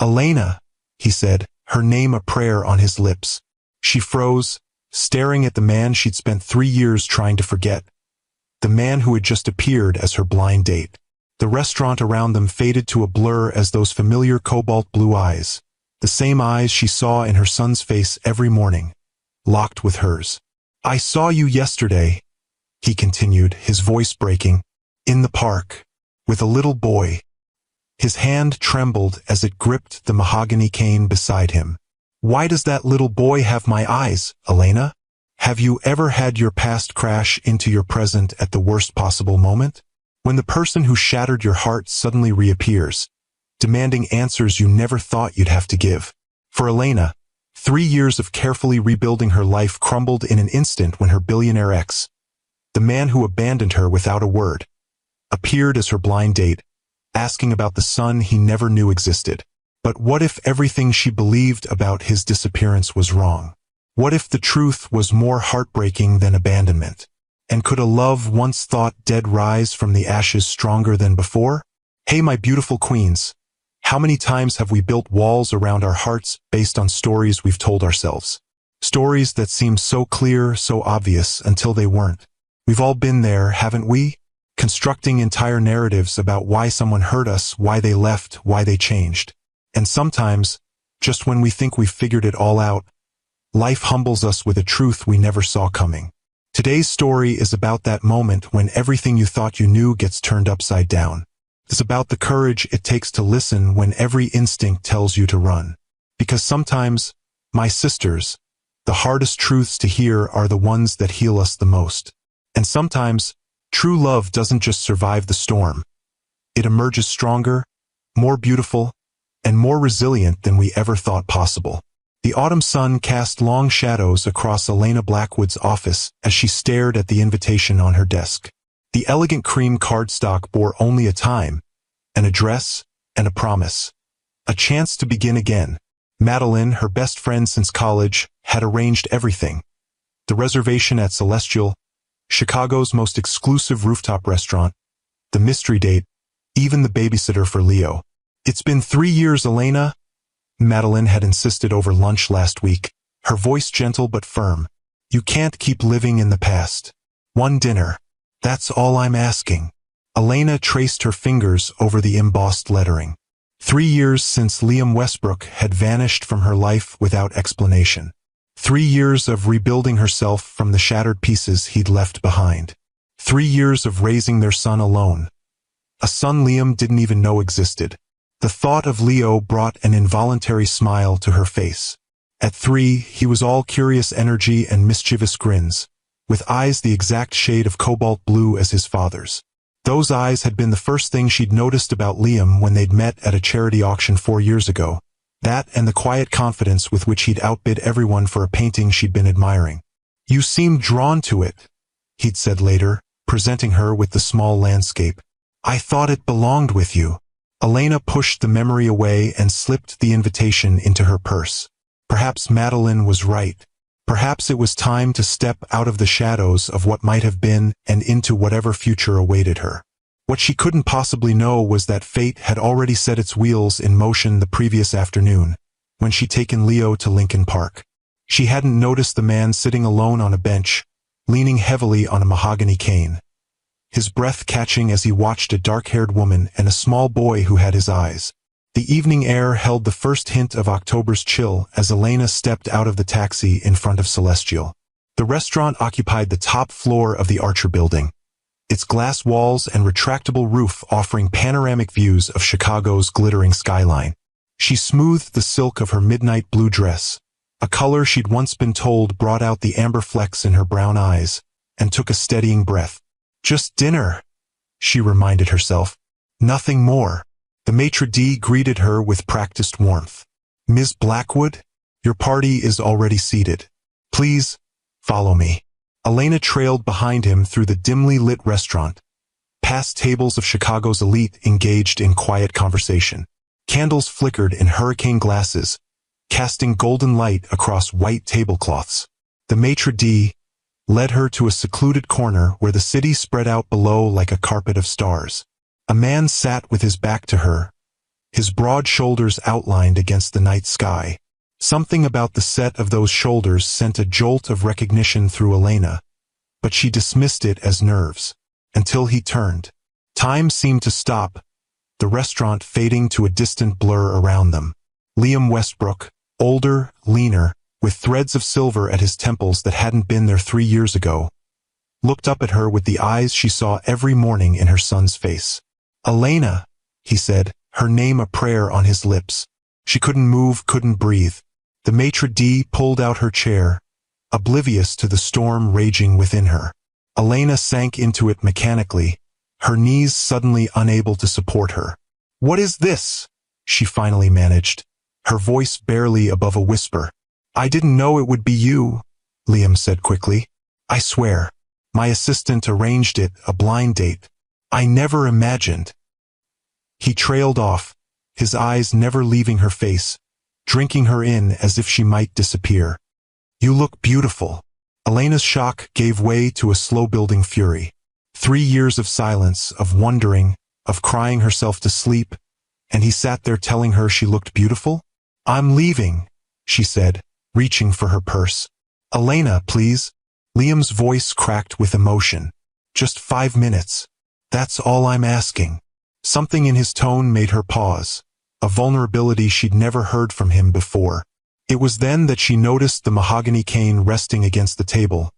"Elena," he said, her name a prayer on his lips. She froze, staring at the man she'd spent 3 years trying to forget. The man who had just appeared as her blind date. The restaurant around them faded to a blur as those familiar cobalt blue eyes, the same eyes she saw in her son's face every morning, locked with hers. "I saw you yesterday," he continued, his voice breaking, "in the park, with a little boy." His hand trembled as it gripped the mahogany cane beside him. "Why does that little boy have my eyes, Elena? Have you ever had your past crash into your present at the worst possible moment? When the person who shattered your heart suddenly reappears, demanding answers you never thought you'd have to give." For Elena, 3 years of carefully rebuilding her life crumbled in an instant when her billionaire ex, the man who abandoned her without a word, appeared as her blind date, asking about the son he never knew existed. But what if everything she believed about his disappearance was wrong? What if the truth was more heartbreaking than abandonment? And could a love once thought dead rise from the ashes stronger than before? Hey, my beautiful queens, how many times have we built walls around our hearts based on stories we've told ourselves? Stories that seemed so clear, so obvious, until they weren't. We've all been there, haven't we? Constructing entire narratives about why someone hurt us, why they left, why they changed. And sometimes, just when we think we've figured it all out, life humbles us with a truth we never saw coming. Today's story is about that moment when everything you thought you knew gets turned upside down. It's about the courage it takes to listen when every instinct tells you to run. Because sometimes, my sisters, the hardest truths to hear are the ones that heal us the most. And sometimes, true love doesn't just survive the storm. It emerges stronger, more beautiful, and more resilient than we ever thought possible. The autumn sun cast long shadows across Elena Blackwood's office as she stared at the invitation on her desk. The elegant cream cardstock bore only a time, an address, and a promise. A chance to begin again. Madeline, her best friend since college, had arranged everything. The reservation at Celestial, Chicago's most exclusive rooftop restaurant, the mystery date, even the babysitter for Leo. "It's been 3 years, Elena," Madeline had insisted over lunch last week, her voice gentle but firm. "You can't keep living in the past. One dinner. That's all I'm asking." Elena traced her fingers over the embossed lettering. 3 years since Liam Westbrook had vanished from her life without explanation. 3 years of rebuilding herself from the shattered pieces he'd left behind. 3 years of raising their son alone. A son Liam didn't even know existed. The thought of Leo brought an involuntary smile to her face. At 3, he was all curious energy and mischievous grins, with eyes the exact shade of cobalt blue as his father's. Those eyes had been the first thing she'd noticed about Liam when they'd met at a charity auction 4 years ago. That and the quiet confidence with which he'd outbid everyone for a painting she'd been admiring. "You seemed drawn to it," he'd said later, presenting her with the small landscape. "I thought it belonged with you." Elena pushed the memory away and slipped the invitation into her purse. Perhaps Madeline was right. Perhaps it was time to step out of the shadows of what might have been and into whatever future awaited her. What she couldn't possibly know was that fate had already set its wheels in motion the previous afternoon, when she'd taken Leo to Lincoln Park. She hadn't noticed the man sitting alone on a bench, leaning heavily on a mahogany cane, his breath catching as he watched a dark-haired woman and a small boy who had his eyes. The evening air held the first hint of October's chill as Elena stepped out of the taxi in front of Celestial. The restaurant occupied the top floor of the Archer building, its glass walls and retractable roof offering panoramic views of Chicago's glittering skyline. She smoothed the silk of her midnight blue dress, a color she'd once been told brought out the amber flecks in her brown eyes, and took a steadying breath. "Just dinner," she reminded herself. "Nothing more." The maitre d' greeted her with practiced warmth. "Ms. Blackwood, your party is already seated. Please, follow me." Elena trailed behind him through the dimly lit restaurant, past tables of Chicago's elite engaged in quiet conversation. Candles flickered in hurricane glasses, casting golden light across white tablecloths. The maitre d' led her to a secluded corner where the city spread out below like a carpet of stars. A man sat with his back to her, his broad shoulders outlined against the night sky. Something about the set of those shoulders sent a jolt of recognition through Elena, but she dismissed it as nerves. Until he turned. Time seemed to stop, the restaurant fading to a distant blur around them. Liam Westbrook, older, leaner, with threads of silver at his temples that hadn't been there 3 years ago, looked up at her with the eyes she saw every morning in her son's face. "Elena," he said, her name a prayer on his lips. She couldn't move, couldn't breathe. The maitre d' pulled out her chair, oblivious to the storm raging within her. Elena sank into it mechanically, her knees suddenly unable to support her. "What is this?" she finally managed, her voice barely above a whisper. "I didn't know it would be you," Liam said quickly. "I swear. My assistant arranged it, a blind date. I never imagined." He trailed off, his eyes never leaving her face, drinking her in as if she might disappear. "You look beautiful." Elena's shock gave way to a slow-building fury. 3 years of silence, of wondering, of crying herself to sleep, and he sat there telling her she looked beautiful? "I'm leaving," she said, reaching for her purse. "Elena, please." Liam's voice cracked with emotion. "Just 5 minutes. That's all I'm asking." Something in his tone made her pause, a vulnerability she'd never heard from him before. It was then that she noticed the mahogany cane resting against the table,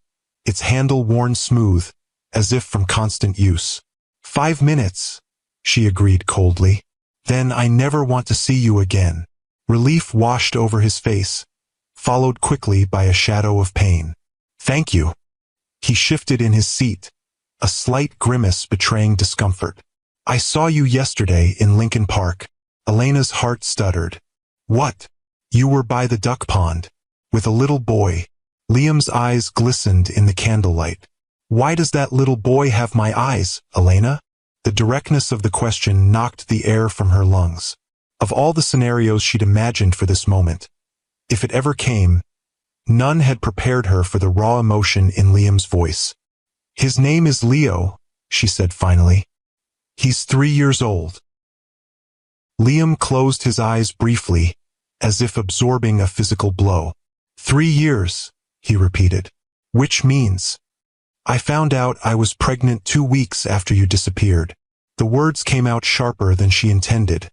its handle worn smooth, as if from constant use. 5 minutes, she agreed coldly. "Then I never want to see you again." Relief washed over his face, followed quickly by a shadow of pain. "Thank you." He shifted in his seat, a slight grimace betraying discomfort. "I saw you yesterday in Lincoln Park." Elena's heart stuttered. "What? You were by the duck pond, with a little boy." Liam's eyes glistened in the candlelight. "Why does that little boy have my eyes, Elena?" The directness of the question knocked the air from her lungs. Of all the scenarios she'd imagined for this moment, if it ever came, none had prepared her for the raw emotion in Liam's voice. "His name is Leo," she said finally. "He's 3 years old." Liam closed his eyes briefly, as if absorbing a physical blow. 3 years, he repeated. "Which means?" "I found out I was pregnant 2 weeks after you disappeared." The words came out sharper than she intended,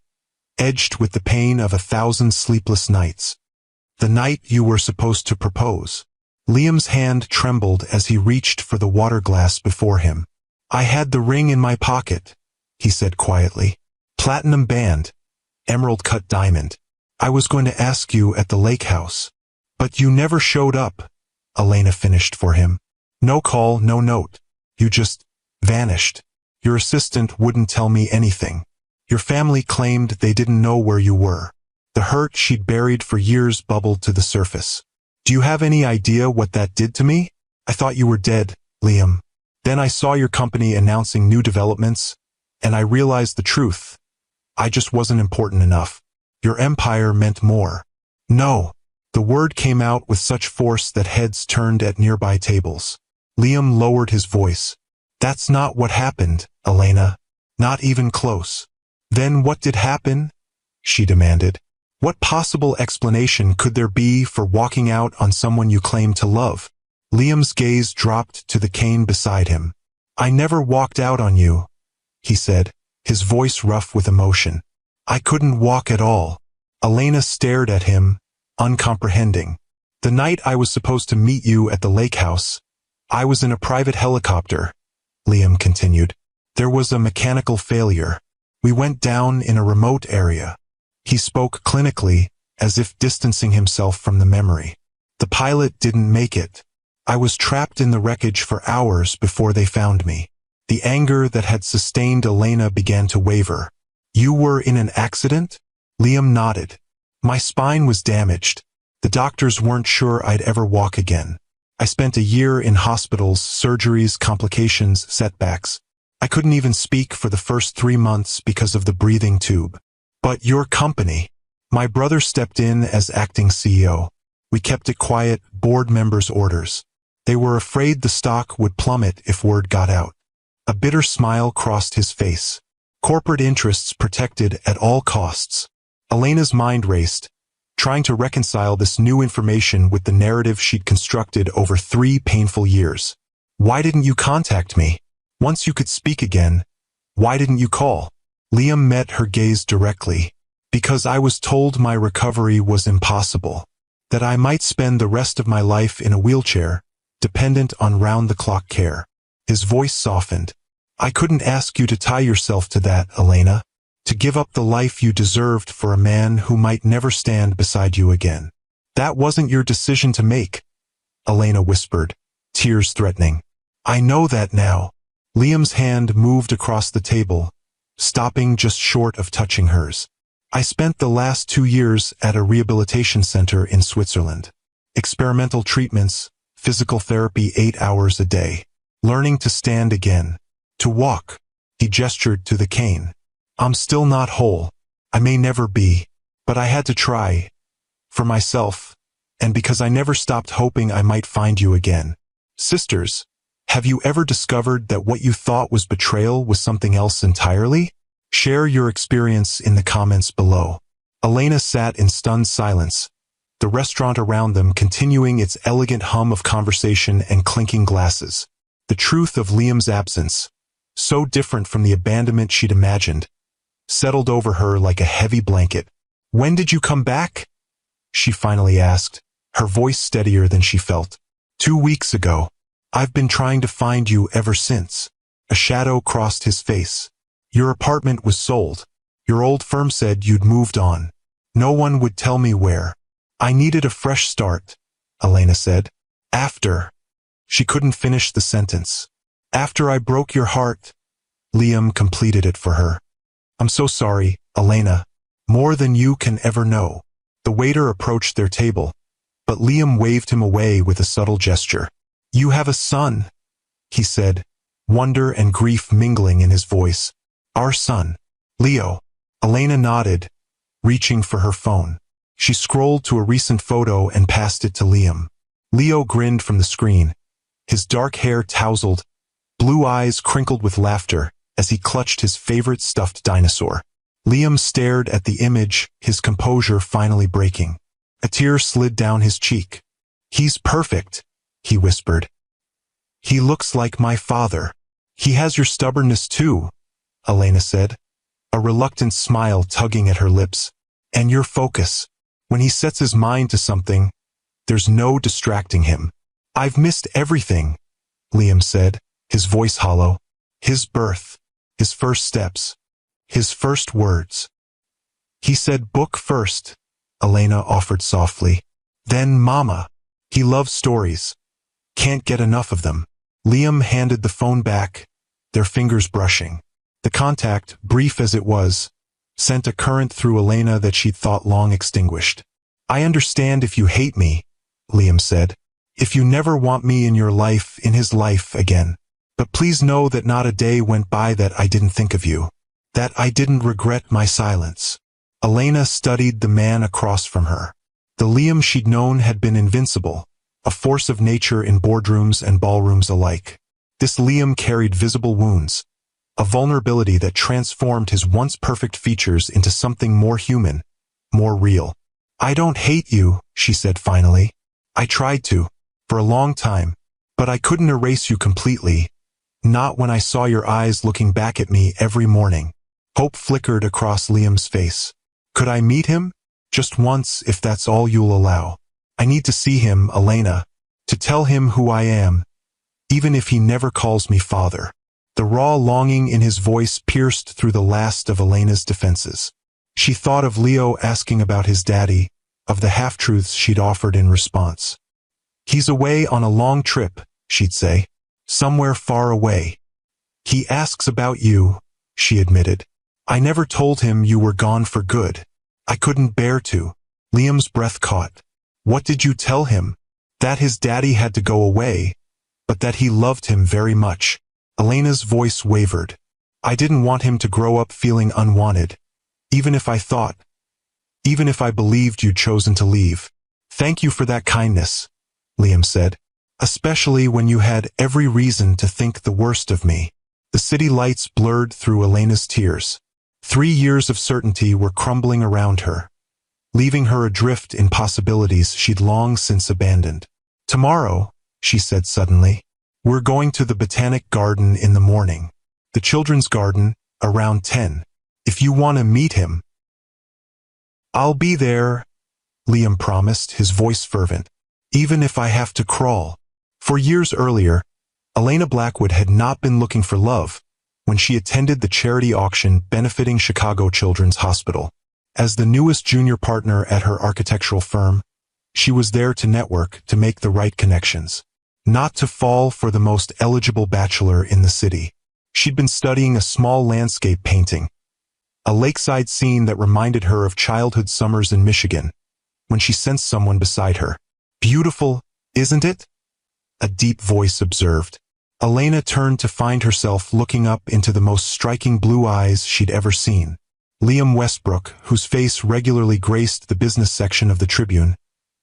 edged with the pain of 1,000 sleepless nights. "The night you were supposed to propose." Liam's hand trembled as he reached for the water glass before him. "I had the ring in my pocket," he said quietly. "Platinum band, emerald-cut diamond. I was going to ask you at the lake house. But you never showed up," Elena finished for him. "No call, no note. You just vanished. Your assistant wouldn't tell me anything. Your family claimed they didn't know where you were." The hurt she'd buried for years bubbled to the surface. "Do you have any idea what that did to me? I thought you were dead, Liam. Then I saw your company announcing new developments, and I realized the truth. I just wasn't important enough. Your empire meant more." "No." The word came out with such force that heads turned at nearby tables. Liam lowered his voice. "That's not what happened, Elena. Not even close." "Then what did happen?" she demanded. "What possible explanation could there be for walking out on someone you claim to love?" Liam's gaze dropped to the cane beside him. "I never walked out on you," he said, his voice rough with emotion. "I couldn't walk at all." Elena stared at him, uncomprehending. "The night I was supposed to meet you at the lake house, I was in a private helicopter," Liam continued. "There was a mechanical failure. We went down in a remote area." He spoke clinically, as if distancing himself from the memory. "The pilot didn't make it. I was trapped in the wreckage for hours before they found me." The anger that had sustained Elena began to waver. "You were in an accident?" Liam nodded. "My spine was damaged. The doctors weren't sure I'd ever walk again. I spent a year in hospitals, surgeries, complications, setbacks. I couldn't even speak for the first 3 months because of the breathing tube. But your company." "My brother stepped in as acting CEO. We kept it quiet, board members' orders. They were afraid the stock would plummet if word got out." A bitter smile crossed his face. Corporate interests protected at all costs. Elena's mind raced, trying to reconcile this new information with the narrative she'd constructed over 3 painful years. Why didn't you contact me? Once you could speak again, why didn't you call? Liam met her gaze directly. Because I was told my recovery was impossible. That I might spend the rest of my life in a wheelchair, dependent on round-the-clock care. His voice softened. I couldn't ask you to tie yourself to that, Elena. To give up the life you deserved for a man who might never stand beside you again. That wasn't your decision to make, Elena whispered, tears threatening. I know that now. Liam's hand moved across the table, stopping just short of touching hers. I spent the last 2 years at a rehabilitation center in Switzerland. Experimental treatments, physical therapy 8 hours a day. Learning to stand again. To walk. He gestured to the cane. I'm still not whole. I may never be. But I had to try. For myself. And because I never stopped hoping I might find you again. Sisters, have you ever discovered that what you thought was betrayal was something else entirely? Share your experience in the comments below. Elena sat in stunned silence, the restaurant around them continuing its elegant hum of conversation and clinking glasses. The truth of Liam's absence, so different from the abandonment she'd imagined, settled over her like a heavy blanket. When did you come back? She finally asked, her voice steadier than she felt. 2 weeks ago. I've been trying to find you ever since. A shadow crossed his face. Your apartment was sold. Your old firm said you'd moved on. No one would tell me where. I needed a fresh start, Elena said. After. She couldn't finish the sentence. After I broke your heart. Liam completed it for her. I'm so sorry, Elena. More than you can ever know. The waiter approached their table, but Liam waved him away with a subtle gesture. You have a son, he said, wonder and grief mingling in his voice. Our son, Leo. Elena nodded, reaching for her phone. She scrolled to a recent photo and passed it to Liam. Leo grinned from the screen, his dark hair tousled, blue eyes crinkled with laughter as he clutched his favorite stuffed dinosaur. Liam stared at the image, his composure finally breaking. A tear slid down his cheek. He's perfect, he whispered. He looks like my father. He has your stubbornness too, Elena said, a reluctant smile tugging at her lips. And your focus. When he sets his mind to something, there's no distracting him. I've missed everything, Liam said, his voice hollow. His birth, his first steps, his first words. He said book first, Elena offered softly. Then mama. He loves stories. Can't get enough of them. Liam handed the phone back, their fingers brushing. The contact, brief as it was, sent a current through Elena that she'd thought long extinguished. I understand if you hate me, Liam said. If you never want me in your life, in his life again. But please know that not a day went by that I didn't think of you. That I didn't regret my silence. Elena studied the man across from her. The Liam she'd known had been invincible, a force of nature in boardrooms and ballrooms alike. This Liam carried visible wounds, a vulnerability that transformed his once perfect features into something more human, more real. I don't hate you, she said finally. I tried to, for a long time, but I couldn't erase you completely. Not when I saw your eyes looking back at me every morning. Hope flickered across Liam's face. Could I meet him? Just once, if that's all you'll allow. I need to see him, Elena, to tell him who I am, even if he never calls me father. The raw longing in his voice pierced through the last of Elena's defenses. She thought of Leo asking about his daddy, of the half-truths she'd offered in response. He's away on a long trip, she'd say. Somewhere far away. He asks about you, she admitted. I never told him you were gone for good. I couldn't bear to. Liam's breath caught. What did you tell him? That his daddy had to go away, but that he loved him very much. Elena's voice wavered. I didn't want him to grow up feeling unwanted, even if I believed you'd chosen to leave. Thank you for that kindness, Liam said, especially when you had every reason to think the worst of me. The city lights blurred through Elena's tears. 3 years of certainty were crumbling around her, leaving her adrift in possibilities she'd long since abandoned. "Tomorrow," she said suddenly, "we're going to the Botanic Garden in the morning. The children's garden, around 10. If you want to meet him." "I'll be there," Liam promised, his voice fervent. "Even if I have to crawl." For years earlier, Elena Blackwood had not been looking for love when she attended the charity auction benefiting Chicago Children's Hospital. As the newest junior partner at her architectural firm, she was there to network, to make the right connections, not to fall for the most eligible bachelor in the city. She'd been studying a small landscape painting, a lakeside scene that reminded her of childhood summers in Michigan, when she sensed someone beside her. "Beautiful, isn't it?" a deep voice observed. Elena turned to find herself looking up into the most striking blue eyes she'd ever seen. Liam Westbrook, whose face regularly graced the business section of the Tribune,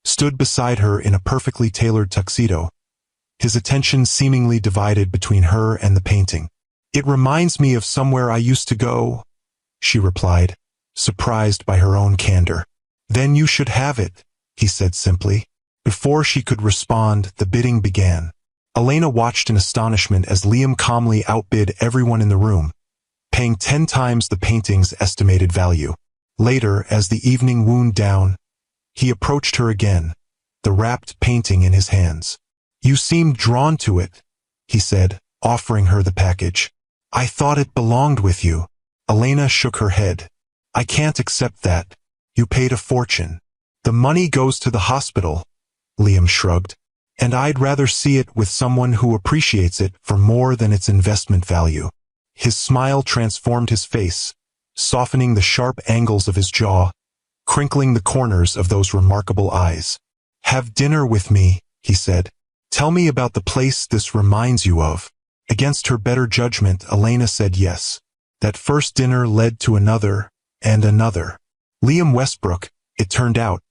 stood beside her in a perfectly tailored tuxedo, his attention seemingly divided between her and the painting. "It reminds me of somewhere I used to go," she replied, surprised by her own candor. "Then you should have it," he said simply. Before she could respond, the bidding began. Elena watched in astonishment as Liam calmly outbid everyone in the room, paying 10 times the painting's estimated value. Later, as the evening wound down, he approached her again, the wrapped painting in his hands. "You seemed drawn to it," he said, offering her the package. "I thought it belonged with you." Elena shook her head. "I can't accept that. You paid a fortune." "The money goes to the hospital," Liam shrugged, "and I'd rather see it with someone who appreciates it for more than its investment value." His smile transformed his face, softening the sharp angles of his jaw, crinkling the corners of those remarkable eyes. "Have dinner with me," he said. "Tell me about the place this reminds you of." Against her better judgment, Elena said yes. That first dinner led to another, and another. Liam Westbrook, it turned out,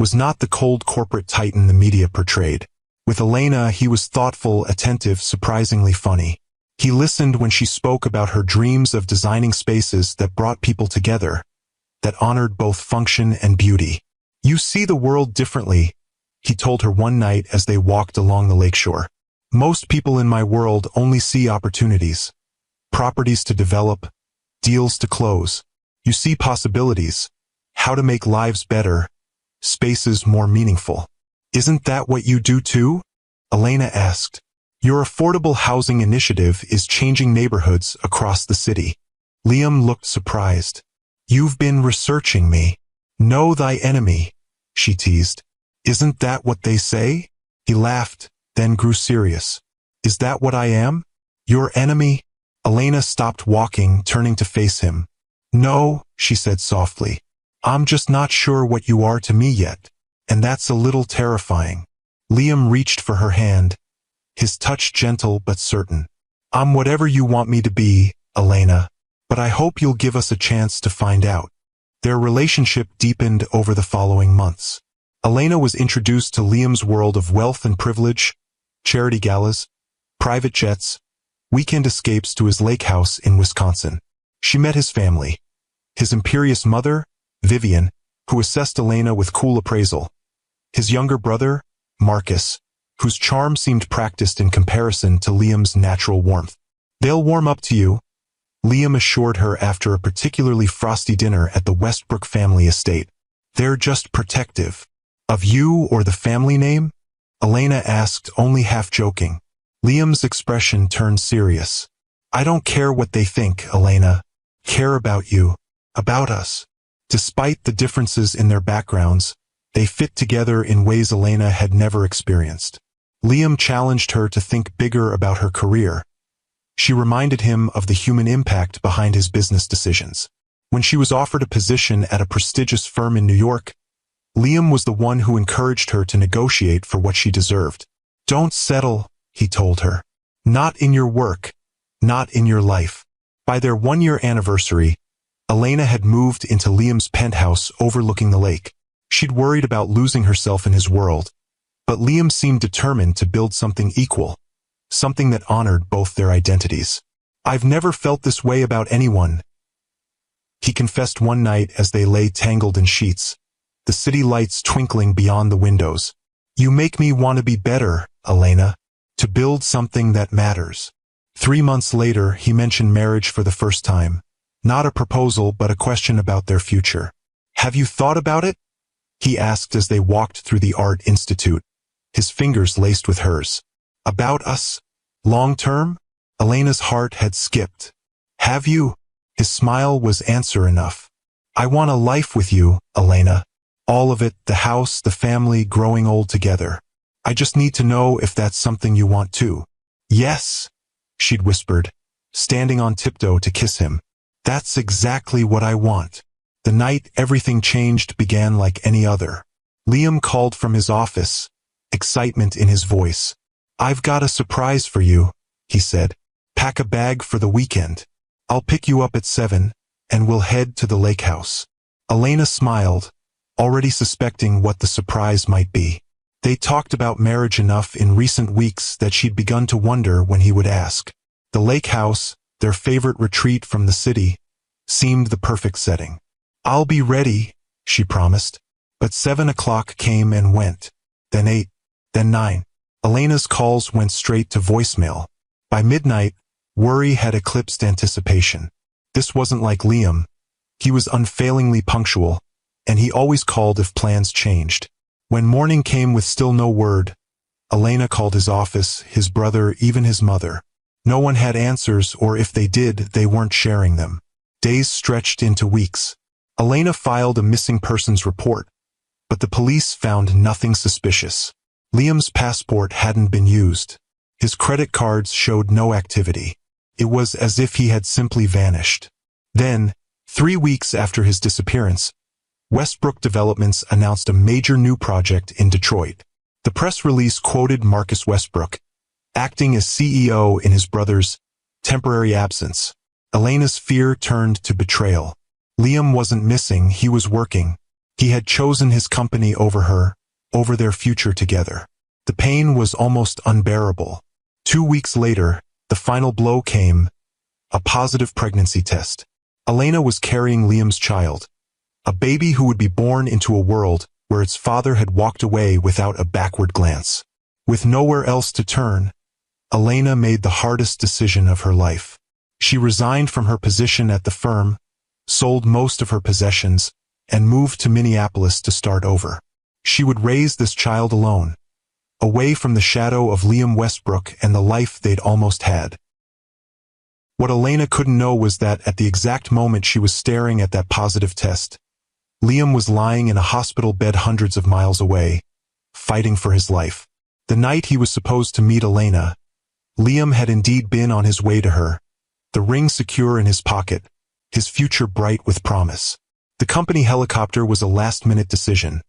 was not the cold corporate titan the media portrayed. With Elena, he was thoughtful, attentive, surprisingly funny. He listened when she spoke about her dreams of designing spaces that brought people together, that honored both function and beauty. "You see the world differently," he told her one night as they walked along the lakeshore. "Most people in my world only see opportunities, properties to develop, deals to close. You see possibilities, how to make lives better, spaces more meaningful." "Isn't that what you do too?" Elena asked. "Your affordable housing initiative is changing neighborhoods across the city." Liam looked surprised. "You've been researching me. Know thy enemy," she teased. "Isn't that what they say?" He laughed, then grew serious. "Is that what I am? Your enemy?" Elena stopped walking, turning to face him. "No," she said softly. "I'm just not sure what you are to me yet, and that's a little terrifying." Liam reached for her hand, his touch gentle but certain. "I'm whatever you want me to be, Elena, but I hope you'll give us a chance to find out." Their relationship deepened over the following months. Elena was introduced to Liam's world of wealth and privilege, charity galas, private jets, weekend escapes to his lake house in Wisconsin. She met his family, his imperious mother, Vivian, who assessed Elena with cool appraisal, his younger brother, Marcus, whose charm seemed practiced in comparison to Liam's natural warmth. "They'll warm up to you," Liam assured her after a particularly frosty dinner at the Westbrook family estate. "They're just protective." "Of you or the family name?" Elena asked, only half joking. Liam's expression turned serious. "I don't care what they think, Elena. Care about you, about us." Despite the differences in their backgrounds, they fit together in ways Elena had never experienced. Liam challenged her to think bigger about her career. She reminded him of the human impact behind his business decisions. When she was offered a position at a prestigious firm in New York, Liam was the one who encouraged her to negotiate for what she deserved. "Don't settle," he told her. "Not in your work, not in your life." By their 1-year anniversary, Elena had moved into Liam's penthouse overlooking the lake. She'd worried about losing herself in his world, but Liam seemed determined to build something equal, something that honored both their identities. I've never felt this way about anyone, he confessed one night as they lay tangled in sheets, the city lights twinkling beyond the windows. You make me want to be better, Elena, to build something that matters. 3 months later, he mentioned marriage for the first time. Not a proposal, but a question about their future. Have you thought about it? He asked as they walked through the Art Institute, his fingers laced with hers. About us? Long term? Elena's heart had skipped. Have you? His smile was answer enough. I want a life with you, Elena. All of it, the house, the family, growing old together. I just need to know if that's something you want too. Yes, she'd whispered, standing on tiptoe to kiss him. That's exactly what I want. The night everything changed began like any other. Liam called from his office, excitement in his voice. I've got a surprise for you, he said. Pack a bag for the weekend. I'll pick you up at 7, and we'll head to the lake house. Elena smiled, already suspecting what the surprise might be. They talked about marriage enough in recent weeks that she'd begun to wonder when he would ask. The lake house, their favorite retreat from the city, seemed the perfect setting. I'll be ready, she promised. But 7 o'clock came and went. Then 8, then 9. Elena's calls went straight to voicemail. By midnight, worry had eclipsed anticipation. This wasn't like Liam. He was unfailingly punctual, and he always called if plans changed. When morning came with still no word, Elena called his office, his brother, even his mother. No one had answers, or if they did, they weren't sharing them. Days stretched into weeks. Elena filed a missing persons report, but the police found nothing suspicious. Liam's passport hadn't been used. His credit cards showed no activity. It was as if he had simply vanished. Then, 3 weeks after his disappearance, Westbrook Developments announced a major new project in Detroit. The press release quoted Marcus Westbrook, acting as CEO in his brother's temporary absence. Elena's fear turned to betrayal. Liam wasn't missing, he was working. He had chosen his company over her, over their future together. The pain was almost unbearable. 2 weeks later, the final blow came, a positive pregnancy test. Elena was carrying Liam's child, a baby who would be born into a world where its father had walked away without a backward glance. With nowhere else to turn, Elena made the hardest decision of her life. She resigned from her position at the firm, sold most of her possessions, and moved to Minneapolis to start over. She would raise this child alone, away from the shadow of Liam Westbrook and the life they'd almost had. What Elena couldn't know was that at the exact moment she was staring at that positive test, Liam was lying in a hospital bed hundreds of miles away, fighting for his life. The night he was supposed to meet Elena, Liam had indeed been on his way to her, the ring secure in his pocket, his future bright with promise. The company helicopter was a last-minute decision.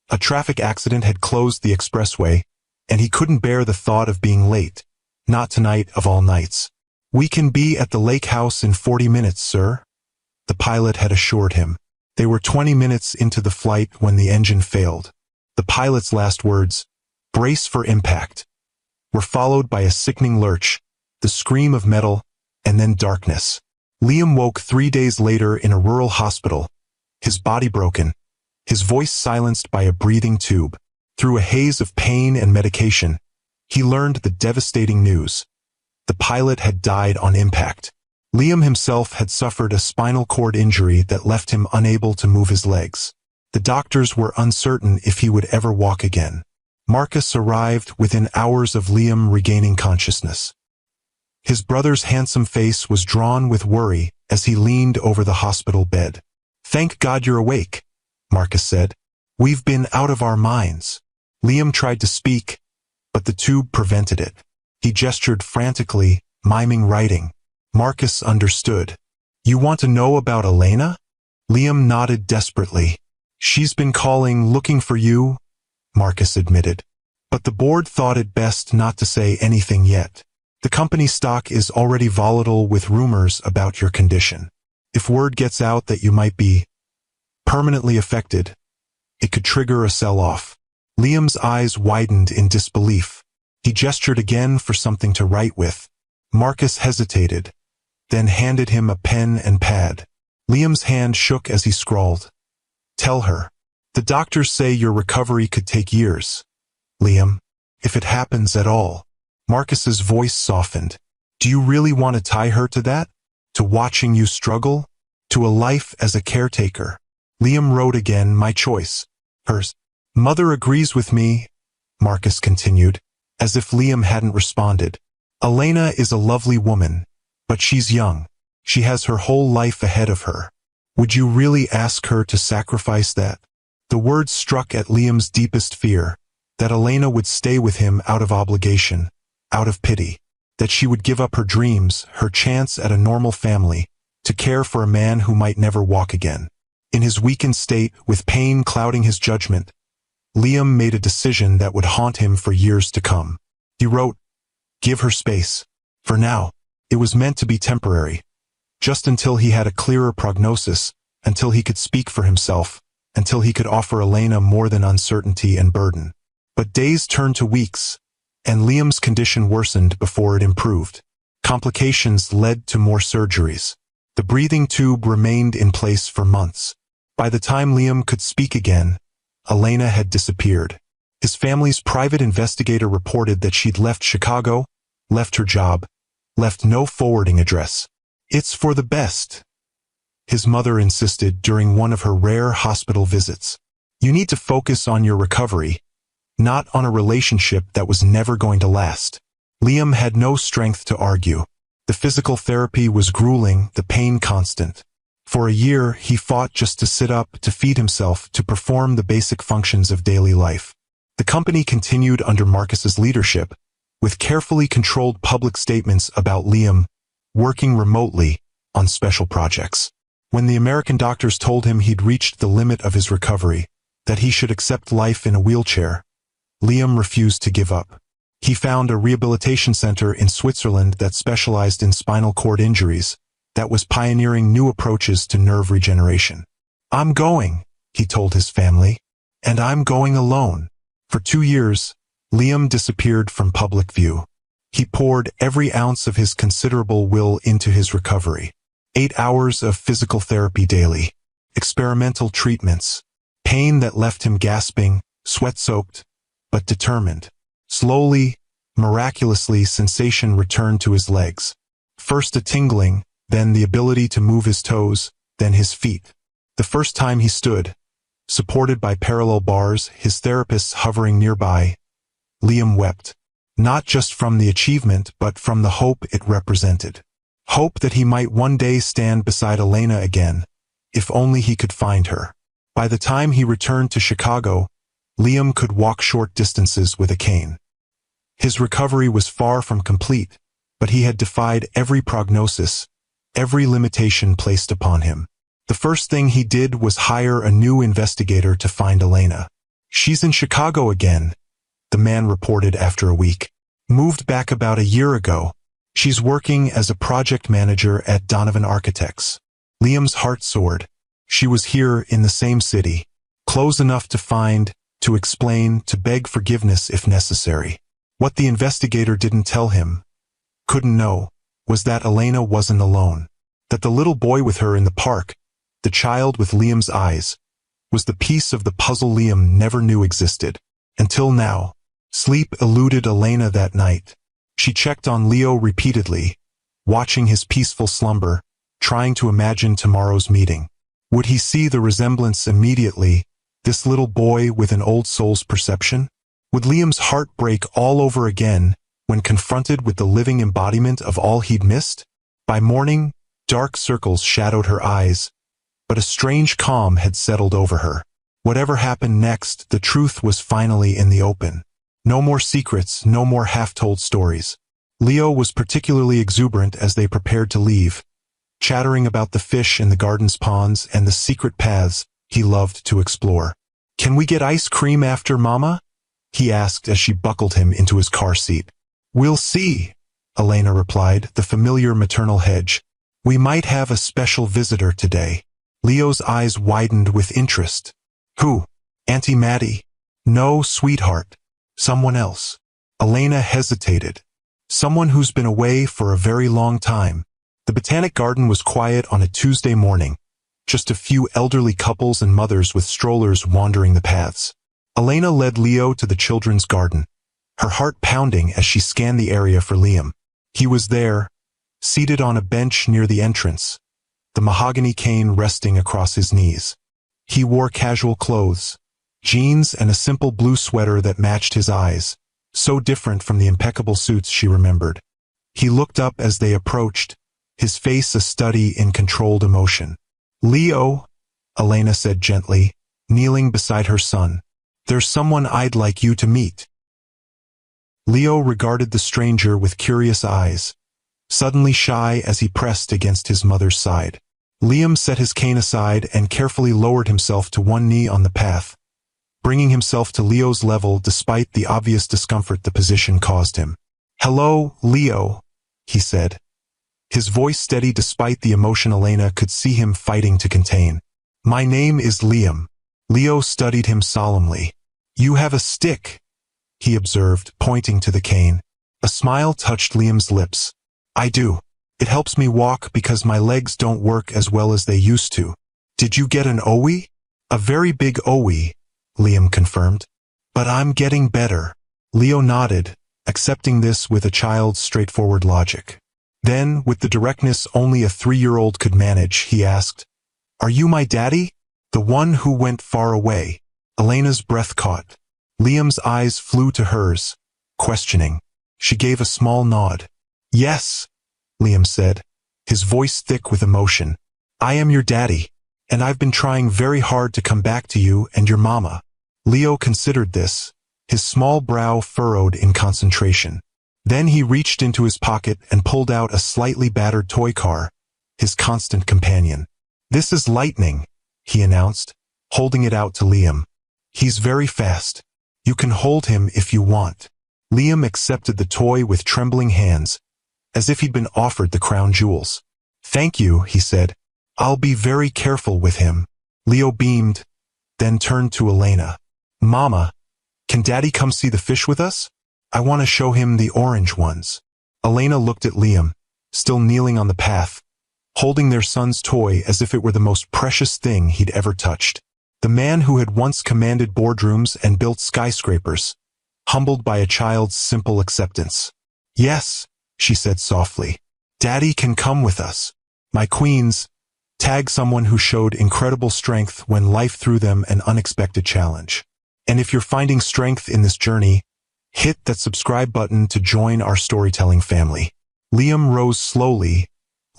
A traffic accident had closed the expressway, and he couldn't bear the thought of being late. Not tonight of all nights. We can be at the lake house in 40 minutes, sir, the pilot had assured him. They were 20 minutes into the flight when the engine failed. The pilot's last words, "Brace for impact," were followed by a sickening lurch, the scream of metal, and then darkness. Liam woke 3 days later in a rural hospital, his body broken, his voice silenced by a breathing tube. Through a haze of pain and medication, he learned the devastating news. The pilot had died on impact. Liam himself had suffered a spinal cord injury that left him unable to move his legs. The doctors were uncertain if he would ever walk again. Marcus arrived within hours of Liam regaining consciousness. His brother's handsome face was drawn with worry as he leaned over the hospital bed. "Thank God you're awake," Marcus said. "We've been out of our minds." Liam tried to speak, but the tube prevented it. He gestured frantically, miming writing. Marcus understood. "You want to know about Elena?" Liam nodded desperately. "She's been calling, looking for you," Marcus admitted. "But the board thought it best not to say anything yet. The company stock is already volatile with rumors about your condition. If word gets out that you might be permanently affected, it could trigger a sell-off." Liam's eyes widened in disbelief. He gestured again for something to write with. Marcus hesitated, then handed him a pen and pad. Liam's hand shook as he scrawled. "Tell her. The doctors say your recovery could take years. Liam, if it happens at all." Marcus's voice softened. "Do you really want to tie her to that? To watching you struggle? To a life as a caretaker?" Liam wrote again, "My choice. Hers. Mother agrees with me," Marcus continued, as if Liam hadn't responded. "Elena is a lovely woman, but she's young. She has her whole life ahead of her. Would you really ask her to sacrifice that?" The words struck at Liam's deepest fear, that Elena would stay with him out of obligation, out of pity, that she would give up her dreams, her chance at a normal family, to care for a man who might never walk again. In his weakened state, with pain clouding his judgment, Liam made a decision that would haunt him for years to come. He wrote, "Give her space. For now. It was meant to be temporary. Just until he had a clearer prognosis, until he could speak for himself, until he could offer Elena more than uncertainty and burden." But days turned to weeks, and Liam's condition worsened before it improved. Complications led to more surgeries. The breathing tube remained in place for months. By the time Liam could speak again, Elena had disappeared. His family's private investigator reported that she'd left Chicago, left her job, left no forwarding address. "It's for the best," his mother insisted during one of her rare hospital visits. "You need to focus on your recovery, not on a relationship that was never going to last." Liam had no strength to argue. The physical therapy was grueling, the pain constant. For a year, he fought just to sit up, to feed himself, to perform the basic functions of daily life. The company continued under Marcus's leadership, with carefully controlled public statements about Liam working remotely on special projects. When the American doctors told him he'd reached the limit of his recovery, that he should accept life in a wheelchair, Liam refused to give up. He found a rehabilitation center in Switzerland that specialized in spinal cord injuries, that was pioneering new approaches to nerve regeneration. "I'm going," he told his family, "and I'm going alone." For 2 years, Liam disappeared from public view. He poured every ounce of his considerable will into his recovery. 8 hours of physical therapy daily, experimental treatments, pain that left him gasping, sweat-soaked, but determined. Slowly, miraculously, sensation returned to his legs. First a tingling, then the ability to move his toes, then his feet. The first time he stood, supported by parallel bars, his therapists hovering nearby, Liam wept. Not just from the achievement, but from the hope it represented. Hope that he might one day stand beside Elena again, if only he could find her. By the time he returned to Chicago, Liam could walk short distances with a cane. His recovery was far from complete, but he had defied every prognosis, every limitation placed upon him. The first thing he did was hire a new investigator to find Elena. "She's in Chicago again," the man reported after a week. "Moved back about a year ago. She's working as a project manager at Donovan Architects." Liam's heart soared. She was here in the same city, close enough to find, to explain, to beg forgiveness if necessary. What the investigator didn't tell him, couldn't know, was that Elena wasn't alone. That the little boy with her in the park, the child with Liam's eyes, was the piece of the puzzle Liam never knew existed. Until now. Sleep eluded Elena that night. She checked on Leo repeatedly, watching his peaceful slumber, trying to imagine tomorrow's meeting. Would he see the resemblance immediately, this little boy with an old soul's perception? Would Liam's heart break all over again when confronted with the living embodiment of all he'd missed? By morning, dark circles shadowed her eyes, but a strange calm had settled over her. Whatever happened next, the truth was finally in the open. No more secrets, no more half-told stories. Leo was particularly exuberant as they prepared to leave, chattering about the fish in the garden's ponds and the secret paths he loved to explore. "Can we get ice cream after, Mama?" he asked as she buckled him into his car seat. "We'll see," Elena replied, the familiar maternal hedge. "We might have a special visitor today." Leo's eyes widened with interest. "Who? Auntie Maddie?" "No, sweetheart. Someone else." Elena hesitated. "Someone who's been away for a very long time." The botanic garden was quiet on a Tuesday morning, just a few elderly couples and mothers with strollers wandering the paths. Elena led Leo to the children's garden, her heart pounding as she scanned the area for Liam. He was there, seated on a bench near the entrance, the mahogany cane resting across his knees. He wore casual clothes, jeans and a simple blue sweater that matched his eyes, so different from the impeccable suits she remembered. He looked up as they approached, his face a study in controlled emotion. "Leo," Elena said gently, kneeling beside her son, "there's someone I'd like you to meet." Leo regarded the stranger with curious eyes, suddenly shy as he pressed against his mother's side. Liam set his cane aside and carefully lowered himself to one knee on the path, bringing himself to Leo's level despite the obvious discomfort the position caused him. "Hello, Leo," he said, his voice steady despite the emotion Elena could see him fighting to contain. "My name is Liam." Leo studied him solemnly. "You have a stick," he observed, pointing to the cane. A smile touched Liam's lips. "I do. It helps me walk because my legs don't work as well as they used to." "Did you get an OWI?" "A very big OWI," Liam confirmed. "But I'm getting better." Leo nodded, accepting this with a child's straightforward logic. Then, with the directness only a 3-year-old could manage, he asked, "Are you my daddy? The one who went far away?" Elena's breath caught. Liam's eyes flew to hers, questioning. She gave a small nod. "Yes," Liam said, his voice thick with emotion. "I am your daddy, and I've been trying very hard to come back to you and your mama." Leo considered this, his small brow furrowed in concentration. Then he reached into his pocket and pulled out a slightly battered toy car, his constant companion. "This is Lightning," he announced, holding it out to Liam. "He's very fast. You can hold him if you want." Liam accepted the toy with trembling hands, as if he'd been offered the crown jewels. "Thank you," he said. "I'll be very careful with him." Leo beamed, then turned to Elena. "Mama, can Daddy come see the fish with us? I want to show him the orange ones." Elena looked at Liam, still kneeling on the path, holding their son's toy as if it were the most precious thing he'd ever touched. The man who had once commanded boardrooms and built skyscrapers, humbled by a child's simple acceptance. "Yes," she said softly. "Daddy can come with us. My queens, tag someone who showed incredible strength when life threw them an unexpected challenge. And if you're finding strength in this journey, hit that subscribe button to join our storytelling family." Liam rose slowly,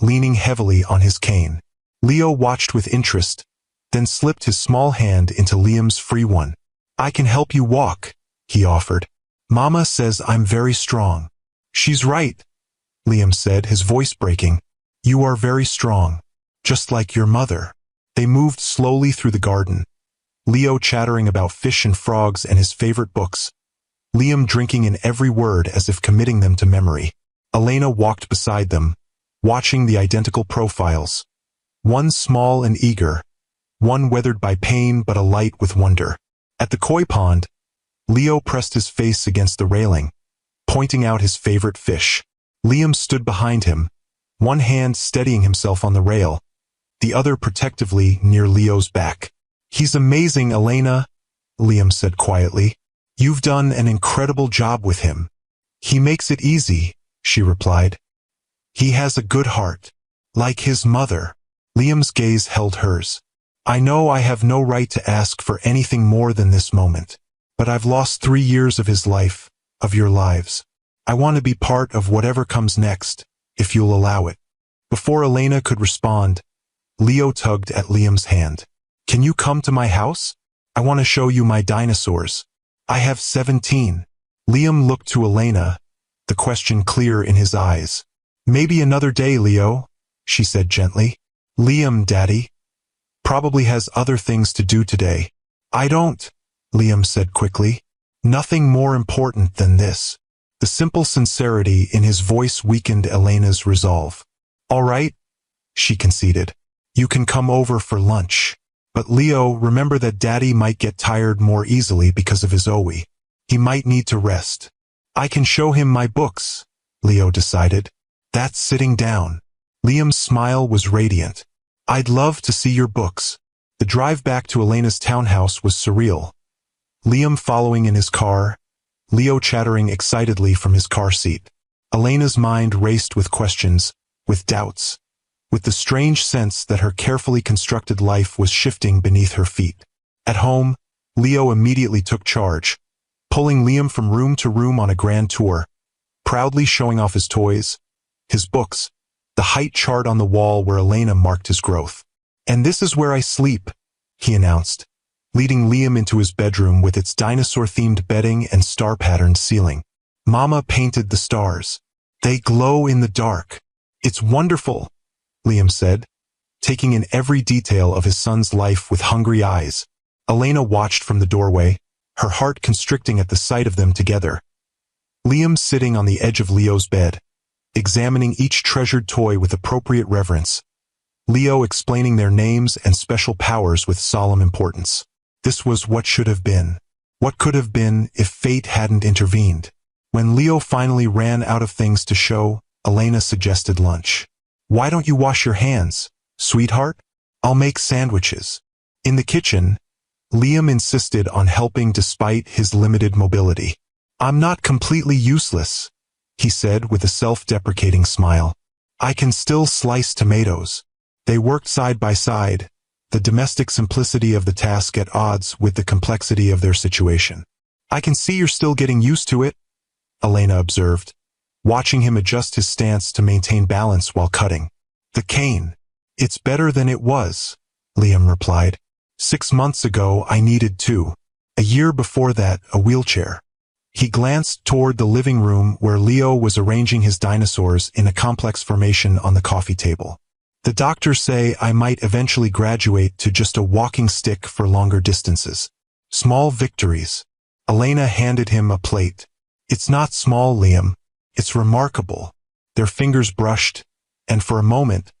leaning heavily on his cane. Leo watched with interest, then slipped his small hand into Liam's free one. "I can help you walk," he offered. "Mama says I'm very strong." "She's right," Liam said, his voice breaking. "You are very strong, just like your mother." They moved slowly through the garden, Leo chattering about fish and frogs and his favorite books, Liam drinking in every word as if committing them to memory. Elena walked beside them, watching the identical profiles, one small and eager, one weathered by pain but alight with wonder. At the koi pond, Leo pressed his face against the railing, pointing out his favorite fish. Liam stood behind him, one hand steadying himself on the rail, the other protectively near Leo's back. "He's amazing, Elena," Liam said quietly. "You've done an incredible job with him." "He makes it easy," she replied. "He has a good heart, like his mother." Liam's gaze held hers. "I know I have no right to ask for anything more than this moment, but I've lost 3 years of his life, of your lives. I want to be part of whatever comes next, if you'll allow it." Before Elena could respond, Leo tugged at Liam's hand. "Can you come to my house? I want to show you my dinosaurs. I have 17. Liam looked to Elena, the question clear in his eyes. "Maybe another day, Leo," she said gently. "Liam, Daddy, probably has other things to do today." "I don't," Liam said quickly. "Nothing more important than this." The simple sincerity in his voice weakened Elena's resolve. "All right," she conceded. "You can come over for lunch. But Leo, remember that Daddy might get tired more easily because of his OWI. He might need to rest." "I can show him my books," Leo decided. "That's sitting down." Liam's smile was radiant. I'd love to see your books. The drive back to Elena's townhouse was surreal. Liam following in his car, Leo chattering excitedly from his car seat. Elena's mind raced with questions, with doubts, with the strange sense that her carefully constructed life was shifting beneath her feet. At home, Leo immediately took charge, pulling Liam from room to room on a grand tour, proudly showing off his toys, his books, the height chart on the wall where Elena marked his growth. "And this is where I sleep," he announced, leading Liam into his bedroom with its dinosaur-themed bedding and star-patterned ceiling. "Mama painted the stars. They glow in the dark. It's wonderful," Liam said, taking in every detail of his son's life with hungry eyes. Elena watched from the doorway, her heart constricting at the sight of them together. Liam sitting on the edge of Leo's bed, examining each treasured toy with appropriate reverence. Leo explaining their names and special powers with solemn importance. This was what should have been. What could have been if fate hadn't intervened. When Leo finally ran out of things to show, Elena suggested lunch. "Why don't you wash your hands, sweetheart? I'll make sandwiches." In the kitchen, Liam insisted on helping despite his limited mobility. "I'm not completely useless," he said with a self-deprecating smile. "I can still slice tomatoes." They worked side by side, the domestic simplicity of the task at odds with the complexity of their situation. "I can see you're still getting used to it," Elena observed, watching him adjust his stance to maintain balance while cutting. "The cane. It's better than it was," Liam replied. 6 months ago I needed 2. A year before that, a wheelchair." He glanced toward the living room where Leo was arranging his dinosaurs in a complex formation on the coffee table. "The doctors say I might eventually graduate to just a walking stick for longer distances." "Small victories." Elena handed him a plate. "It's not small, Liam. It's remarkable." Their fingers brushed, and for a moment,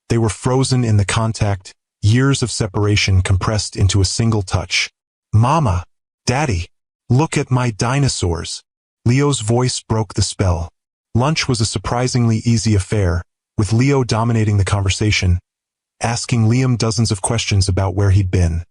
they were frozen in the contact, years of separation compressed into a single touch. "Mama, Daddy, look at my dinosaurs." Leo's voice broke the spell. Lunch was a surprisingly easy affair, with Leo dominating the conversation, asking Liam dozens of questions about where he'd been,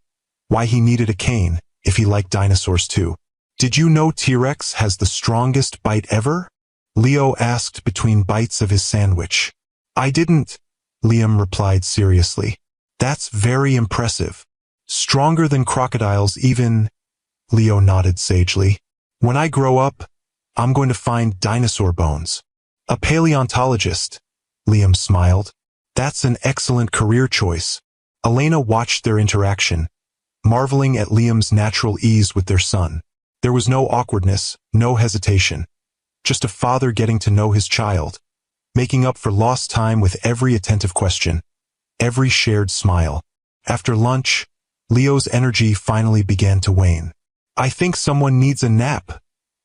why he needed a cane, if he liked dinosaurs too. "Did you know T-Rex has the strongest bite ever?" Leo asked between bites of his sandwich. "I didn't," Liam replied seriously. "That's very impressive. Stronger than crocodiles even," Leo nodded sagely. "When I grow up, I'm going to find dinosaur bones." "A paleontologist," Liam smiled. "That's an excellent career choice." Elena watched their interaction, marveling at Liam's natural ease with their son. There was no awkwardness, no hesitation. Just a father getting to know his child, making up for lost time with every attentive question, every shared smile. After lunch, Leo's energy finally began to wane. "I think someone needs a nap,"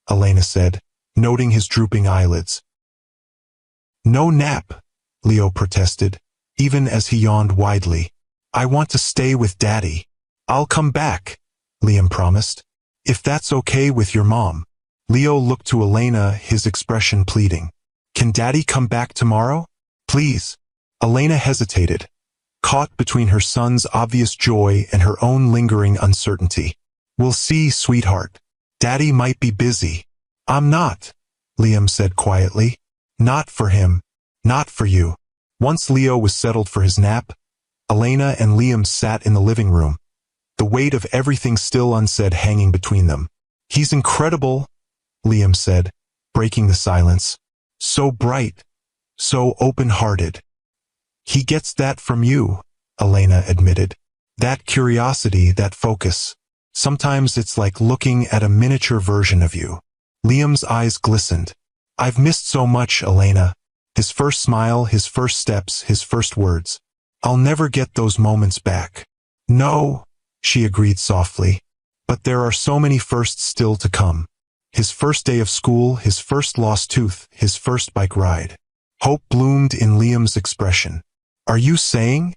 Elena said, noting his drooping eyelids. "No nap," Leo protested, even as he yawned widely. "I want to stay with Daddy." "I'll come back," Liam promised. "If that's okay with your mom." Leo looked to Elena, his expression pleading. "Can Daddy come back tomorrow? Please." Elena hesitated, caught between her son's obvious joy and her own lingering uncertainty. "We'll see, sweetheart. Daddy might be busy." "I'm not," Liam said quietly. "Not for him. Not for you." Once Leo was settled for his nap, Elena and Liam sat in the living room, the weight of everything still unsaid hanging between them. "He's incredible," Liam said, breaking the silence. "So bright, so open-hearted." "He gets that from you," Elena admitted. "That curiosity, that focus. Sometimes it's like looking at a miniature version of you." Liam's eyes glistened. "I've missed so much, Elena." His first smile, his first steps, his first words. "I'll never get those moments back." "No," she agreed softly. "But there are so many firsts still to come." His first day of school, his first lost tooth, his first bike ride. Hope bloomed in Liam's expression. "Are you saying?"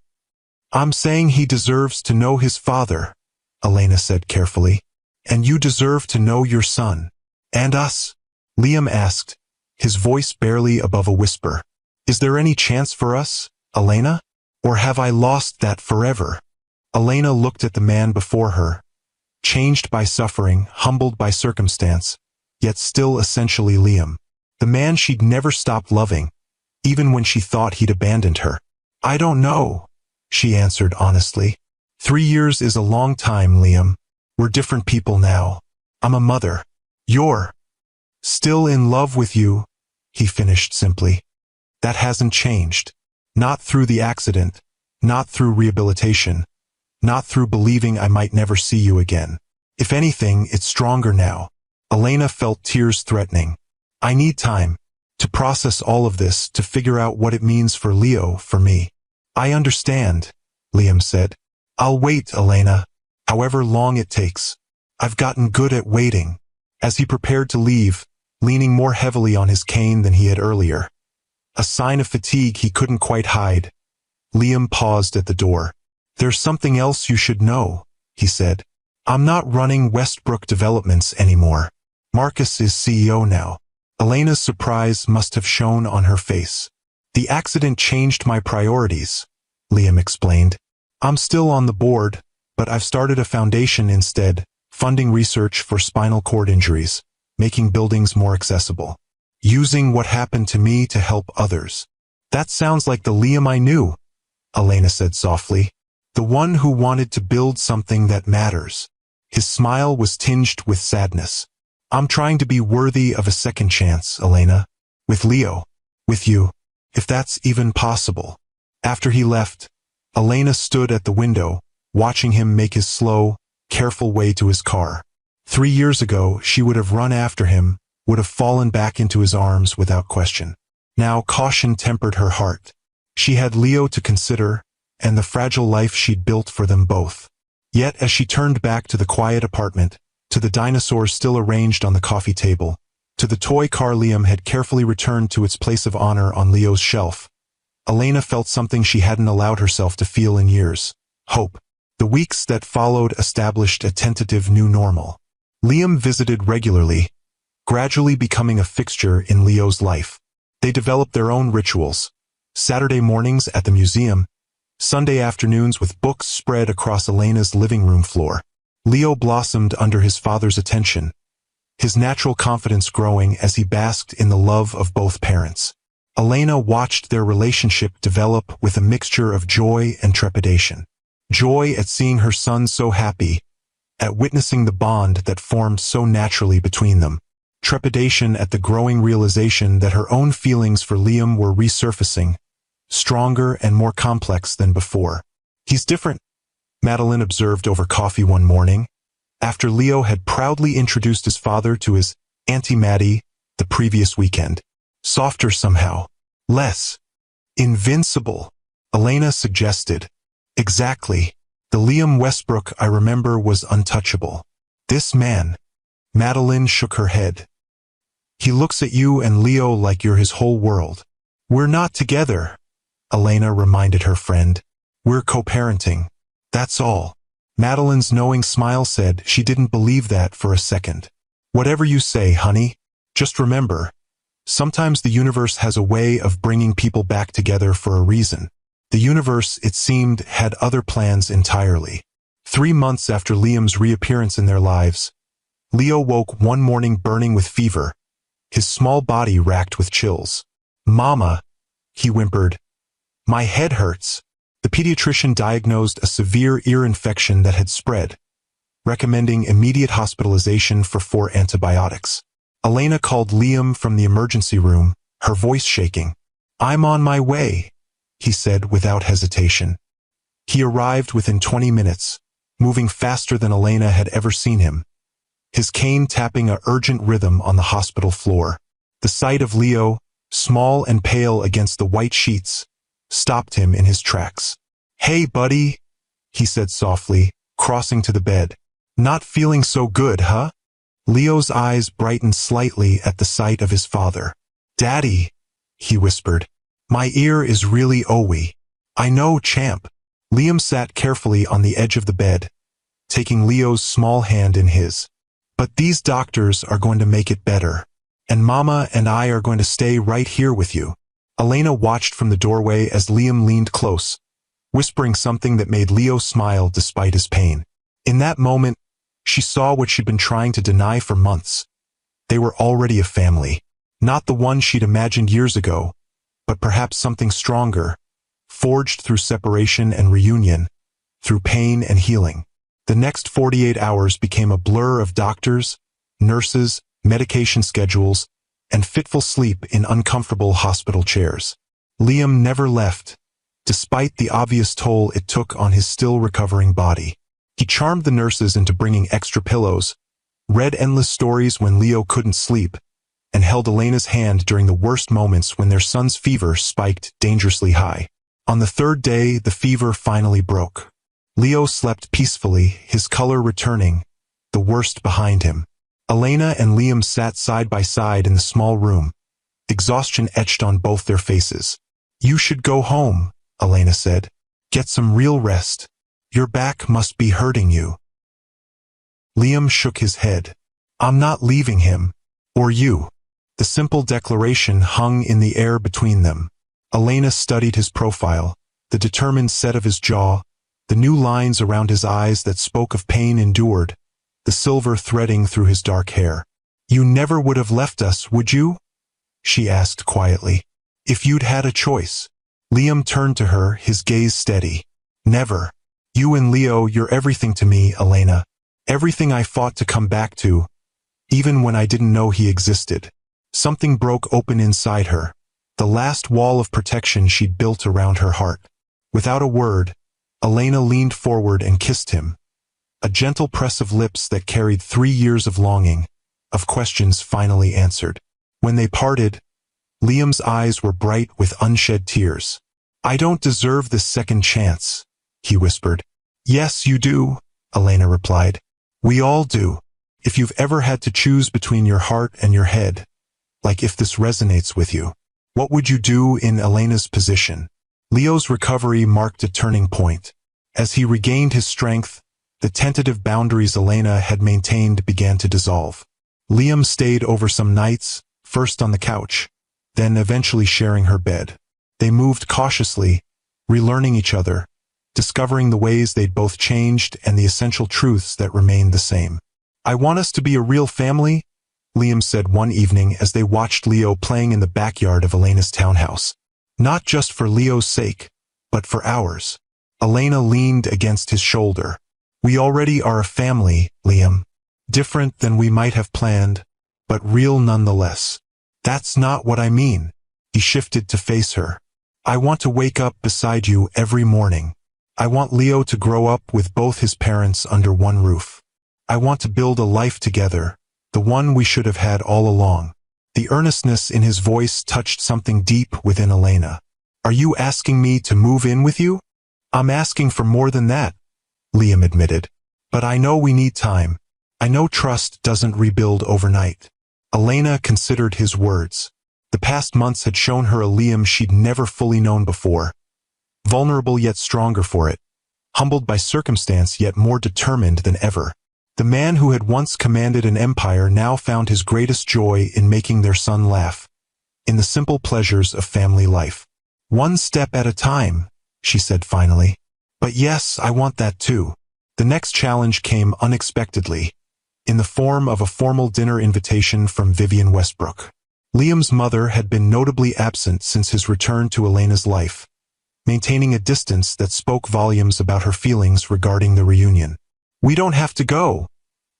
"I'm saying he deserves to know his father," Elena said carefully. "And you deserve to know your son." "And us?" Liam asked, his voice barely above a whisper. Is there any chance for us, Elena? Or have I lost that forever? Elena looked at the man before her, changed by suffering, humbled by circumstance, yet still essentially Liam. The man she'd never stopped loving, even when she thought he'd abandoned her. I don't know, she answered honestly. 3 years is a long time, Liam. We're different people now. I'm a mother. You're still in love with you, he finished simply. That hasn't changed. Not through the accident, not through rehabilitation, not through believing I might never see you again. If anything, it's stronger now. Elena felt tears threatening. I need time to process all of this, to figure out what it means for Leo, for me. I understand, Liam said. I'll wait, Elena, however long it takes. I've gotten good at waiting. As he prepared to leave, leaning more heavily on his cane than he had earlier, a sign of fatigue he couldn't quite hide, Liam paused at the door. There's something else you should know, he said. I'm not running Westbrook Developments anymore. Marcus is CEO now. Elena's surprise must have shown on her face. The accident changed my priorities, Liam explained. I'm still on the board, but I've started a foundation instead, funding research for spinal cord injuries, making buildings more accessible, using what happened to me to help others. That sounds like the Liam I knew, Elena said softly. The one who wanted to build something that matters. His smile was tinged with sadness. I'm trying to be worthy of a second chance, Elena. With Leo. With you. If that's even possible. After he left, Elena stood at the window, watching him make his slow, careful way to his car. 3 years ago, she would have run after him, would have fallen back into his arms without question. Now caution tempered her heart. She had Leo to consider, and the fragile life she'd built for them both. Yet as she turned back to the quiet apartment, to the dinosaurs still arranged on the coffee table, to the toy car Liam had carefully returned to its place of honor on Leo's shelf, Elena felt something she hadn't allowed herself to feel in years. Hope. The weeks that followed established a tentative new normal. Liam visited regularly, gradually becoming a fixture in Leo's life. They developed their own rituals. Saturday mornings at the museum, Sunday afternoons with books spread across Elena's living room floor. Leo blossomed under his father's attention, his natural confidence growing as he basked in the love of both parents. Elena watched their relationship develop with a mixture of joy and trepidation. Joy at seeing her son so happy, at witnessing the bond that formed so naturally between them. Trepidation at the growing realization that her own feelings for Liam were resurfacing, stronger and more complex than before. He's different, Madeline observed over coffee one morning, after Leo had proudly introduced his father to his Auntie Maddie the previous weekend. Softer somehow. Less invincible, Elena suggested. Exactly. The Liam Westbrook I remember was untouchable. This man. Madeline shook her head. He looks at you and Leo like you're his whole world. We're not together, Elena reminded her friend. We're co-parenting. That's all. Madeline's knowing smile said she didn't believe that for a second. Whatever you say, honey. Just remember, sometimes the universe has a way of bringing people back together for a reason. The universe, it seemed, had other plans entirely. 3 months after Liam's reappearance in their lives, Leo woke one morning burning with fever, his small body racked with chills. Mama, he whimpered. My head hurts. The pediatrician diagnosed a severe ear infection that had spread, recommending immediate hospitalization for 4 antibiotics. Elena called Liam from the emergency room, her voice shaking. I'm on my way, he said without hesitation. He arrived within 20 minutes, moving faster than Elena had ever seen him, his cane tapping a urgent rhythm on the hospital floor. The sight of Leo, small and pale against the white sheets, stopped him in his tracks. Hey, buddy, he said softly, crossing to the bed. Not feeling so good, huh? Leo's eyes brightened slightly at the sight of his father. Daddy, he whispered. My ear is really owy. I know, champ. Liam sat carefully on the edge of the bed, taking Leo's small hand in his. But these doctors are going to make it better. And Mama and I are going to stay right here with you. Elena watched from the doorway as Liam leaned close, whispering something that made Leo smile despite his pain. In that moment, she saw what she'd been trying to deny for months. They were already a family. Not the one she'd imagined years ago, but perhaps something stronger, forged through separation and reunion, through pain and healing. The next 48 hours became a blur of doctors, nurses, medication schedules, and fitful sleep in uncomfortable hospital chairs. Liam never left, despite the obvious toll it took on his still recovering body. He charmed the nurses into bringing extra pillows, read endless stories when Leo couldn't sleep, and held Elena's hand during the worst moments when their son's fever spiked dangerously high. On the third day, the fever finally broke. Leo slept peacefully, his color returning, the worst behind him. Elena and Liam sat side by side in the small room, exhaustion etched on both their faces. "You should go home," Elena said. "Get some real rest. Your back must be hurting you." Liam shook his head. "I'm not leaving him. Or you." The simple declaration hung in the air between them. Elena studied his profile, the determined set of his jaw, the new lines around his eyes that spoke of pain endured, the silver threading through his dark hair. "You never would have left us, would you?" she asked quietly. "If you'd had a choice." Liam turned to her, his gaze steady. "Never. You and Leo, you're everything to me, Elena. Everything I fought to come back to, even when I didn't know he existed." Something broke open inside her, the last wall of protection she'd built around her heart. Without a word, Elena leaned forward and kissed him. A gentle press of lips that carried 3 years of longing, of questions finally answered. When they parted, Liam's eyes were bright with unshed tears. "I don't deserve this second chance," he whispered. "Yes, you do," Elena replied. "We all do. If you've ever had to choose between your heart and your head, like if this resonates with you, what would you do in Elena's position?" Leo's recovery marked a turning point. As he regained his strength, the tentative boundaries Elena had maintained began to dissolve. Liam stayed over some nights, first on the couch, then eventually sharing her bed. They moved cautiously, relearning each other, discovering the ways they'd both changed and the essential truths that remained the same. "I want us to be a real family," Liam said one evening as they watched Leo playing in the backyard of Elena's townhouse. "Not just for Leo's sake, but for ours." Elena leaned against his shoulder. "We already are a family, Liam. Different than we might have planned, but real nonetheless." "That's not what I mean." He shifted to face her. "I want to wake up beside you every morning. I want Leo to grow up with both his parents under one roof. I want to build a life together, the one we should have had all along." The earnestness in his voice touched something deep within Elena. "Are you asking me to move in with you?" "I'm asking for more than that," Liam admitted. "But I know we need time. I know trust doesn't rebuild overnight." Elena considered his words. The past months had shown her a Liam she'd never fully known before. Vulnerable yet stronger for it. Humbled by circumstance yet more determined than ever. The man who had once commanded an empire now found his greatest joy in making their son laugh. In the simple pleasures of family life. "One step at a time," she said finally. "But yes, I want that too." The next challenge came unexpectedly, in the form of a formal dinner invitation from Vivian Westbrook. Liam's mother had been notably absent since his return to Elena's life, maintaining a distance that spoke volumes about her feelings regarding the reunion. "We don't have to go,"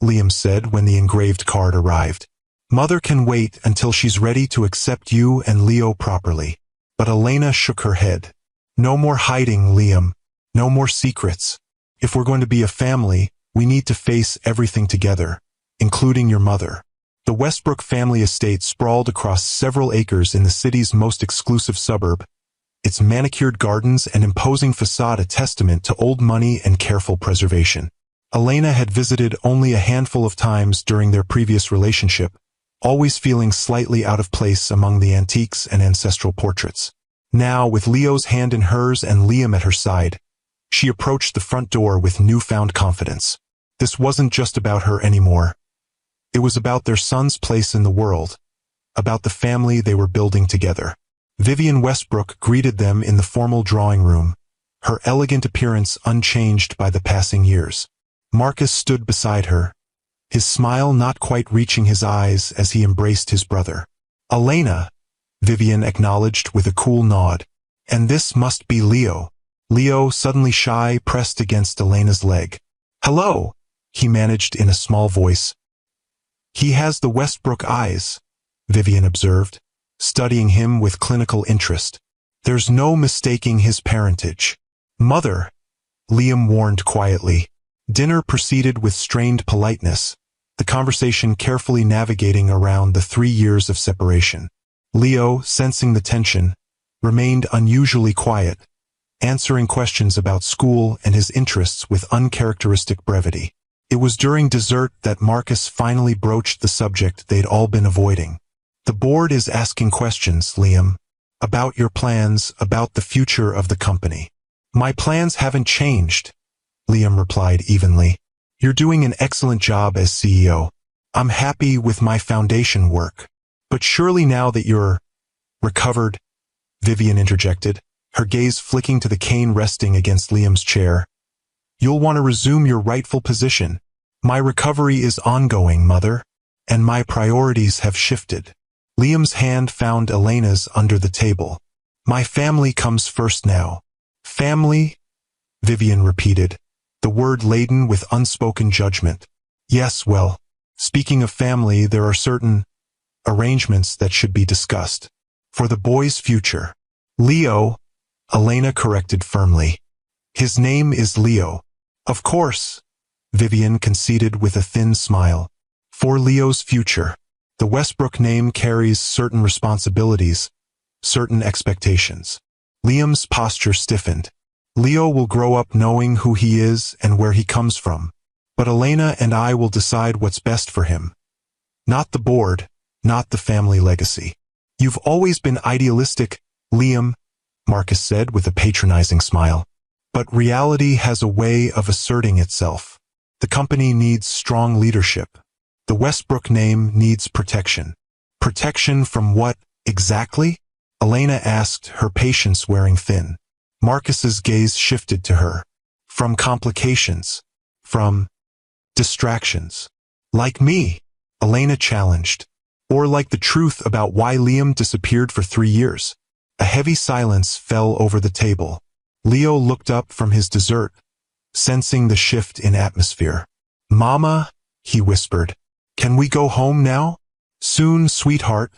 Liam said when the engraved card arrived. "Mother can wait until she's ready to accept you and Leo properly." But Elena shook her head. "No more hiding, Liam. No more secrets. If we're going to be a family, we need to face everything together, including your mother." The Westbrook family estate sprawled across several acres in the city's most exclusive suburb, its manicured gardens and imposing facade a testament to old money and careful preservation. Elena had visited only a handful of times during their previous relationship, always feeling slightly out of place among the antiques and ancestral portraits. Now, with Leo's hand in hers and Liam at her side, she approached the front door with newfound confidence. This wasn't just about her anymore. It was about their son's place in the world, about the family they were building together. Vivienne Westbrook greeted them in the formal drawing room, her elegant appearance unchanged by the passing years. Marcus stood beside her, his smile not quite reaching his eyes as he embraced his brother. "Elena," Vivienne acknowledged with a cool nod. "And this must be Leo." Leo, suddenly shy, pressed against Elena's leg. "Hello," he managed in a small voice. "He has the Westbrook eyes," Vivienne observed, studying him with clinical interest. "There's no mistaking his parentage." "Mother," Liam warned quietly. Dinner proceeded with strained politeness, the conversation carefully navigating around the 3 years of separation. Leo, sensing the tension, remained unusually quiet, answering questions about school and his interests with uncharacteristic brevity. It was during dessert that Marcus finally broached the subject they'd all been avoiding. "The board is asking questions, Liam, about your plans, about the future of the company." "My plans haven't changed," Liam replied evenly. "You're doing an excellent job as CEO. I'm happy with my foundation work. But surely now that you're recovered," Vivienne interjected, her gaze flicking to the cane resting against Liam's chair, "you'll want to resume your rightful position." "My recovery is ongoing, Mother, and my priorities have shifted." Liam's hand found Elena's under the table. "My family comes first now." "Family?" Vivienne repeated, the word laden with unspoken judgment. "Yes, well, speaking of family, there are certain arrangements that should be discussed. For the boy's future." "Leo," Elena corrected firmly. "His name is Leo." "Of course," Vivienne conceded with a thin smile. "For Leo's future. The Westbrook name carries certain responsibilities, certain expectations." Liam's posture stiffened. "Leo will grow up knowing who he is and where he comes from. But Elena and I will decide what's best for him. Not the board, not the family legacy." "You've always been idealistic, Liam," Marcus said with a patronizing smile. "But reality has a way of asserting itself. The company needs strong leadership. The Westbrook name needs protection." "Protection from what, exactly?" Elena asked, her patience wearing thin. Marcus's gaze shifted to her. "From complications. From distractions." "Like me?" Elena challenged. "Or like the truth about why Liam disappeared for 3 years?" A heavy silence fell over the table. Leo looked up from his dessert, sensing the shift in atmosphere. "Mama," he whispered, "can we go home now?" "Soon, sweetheart,"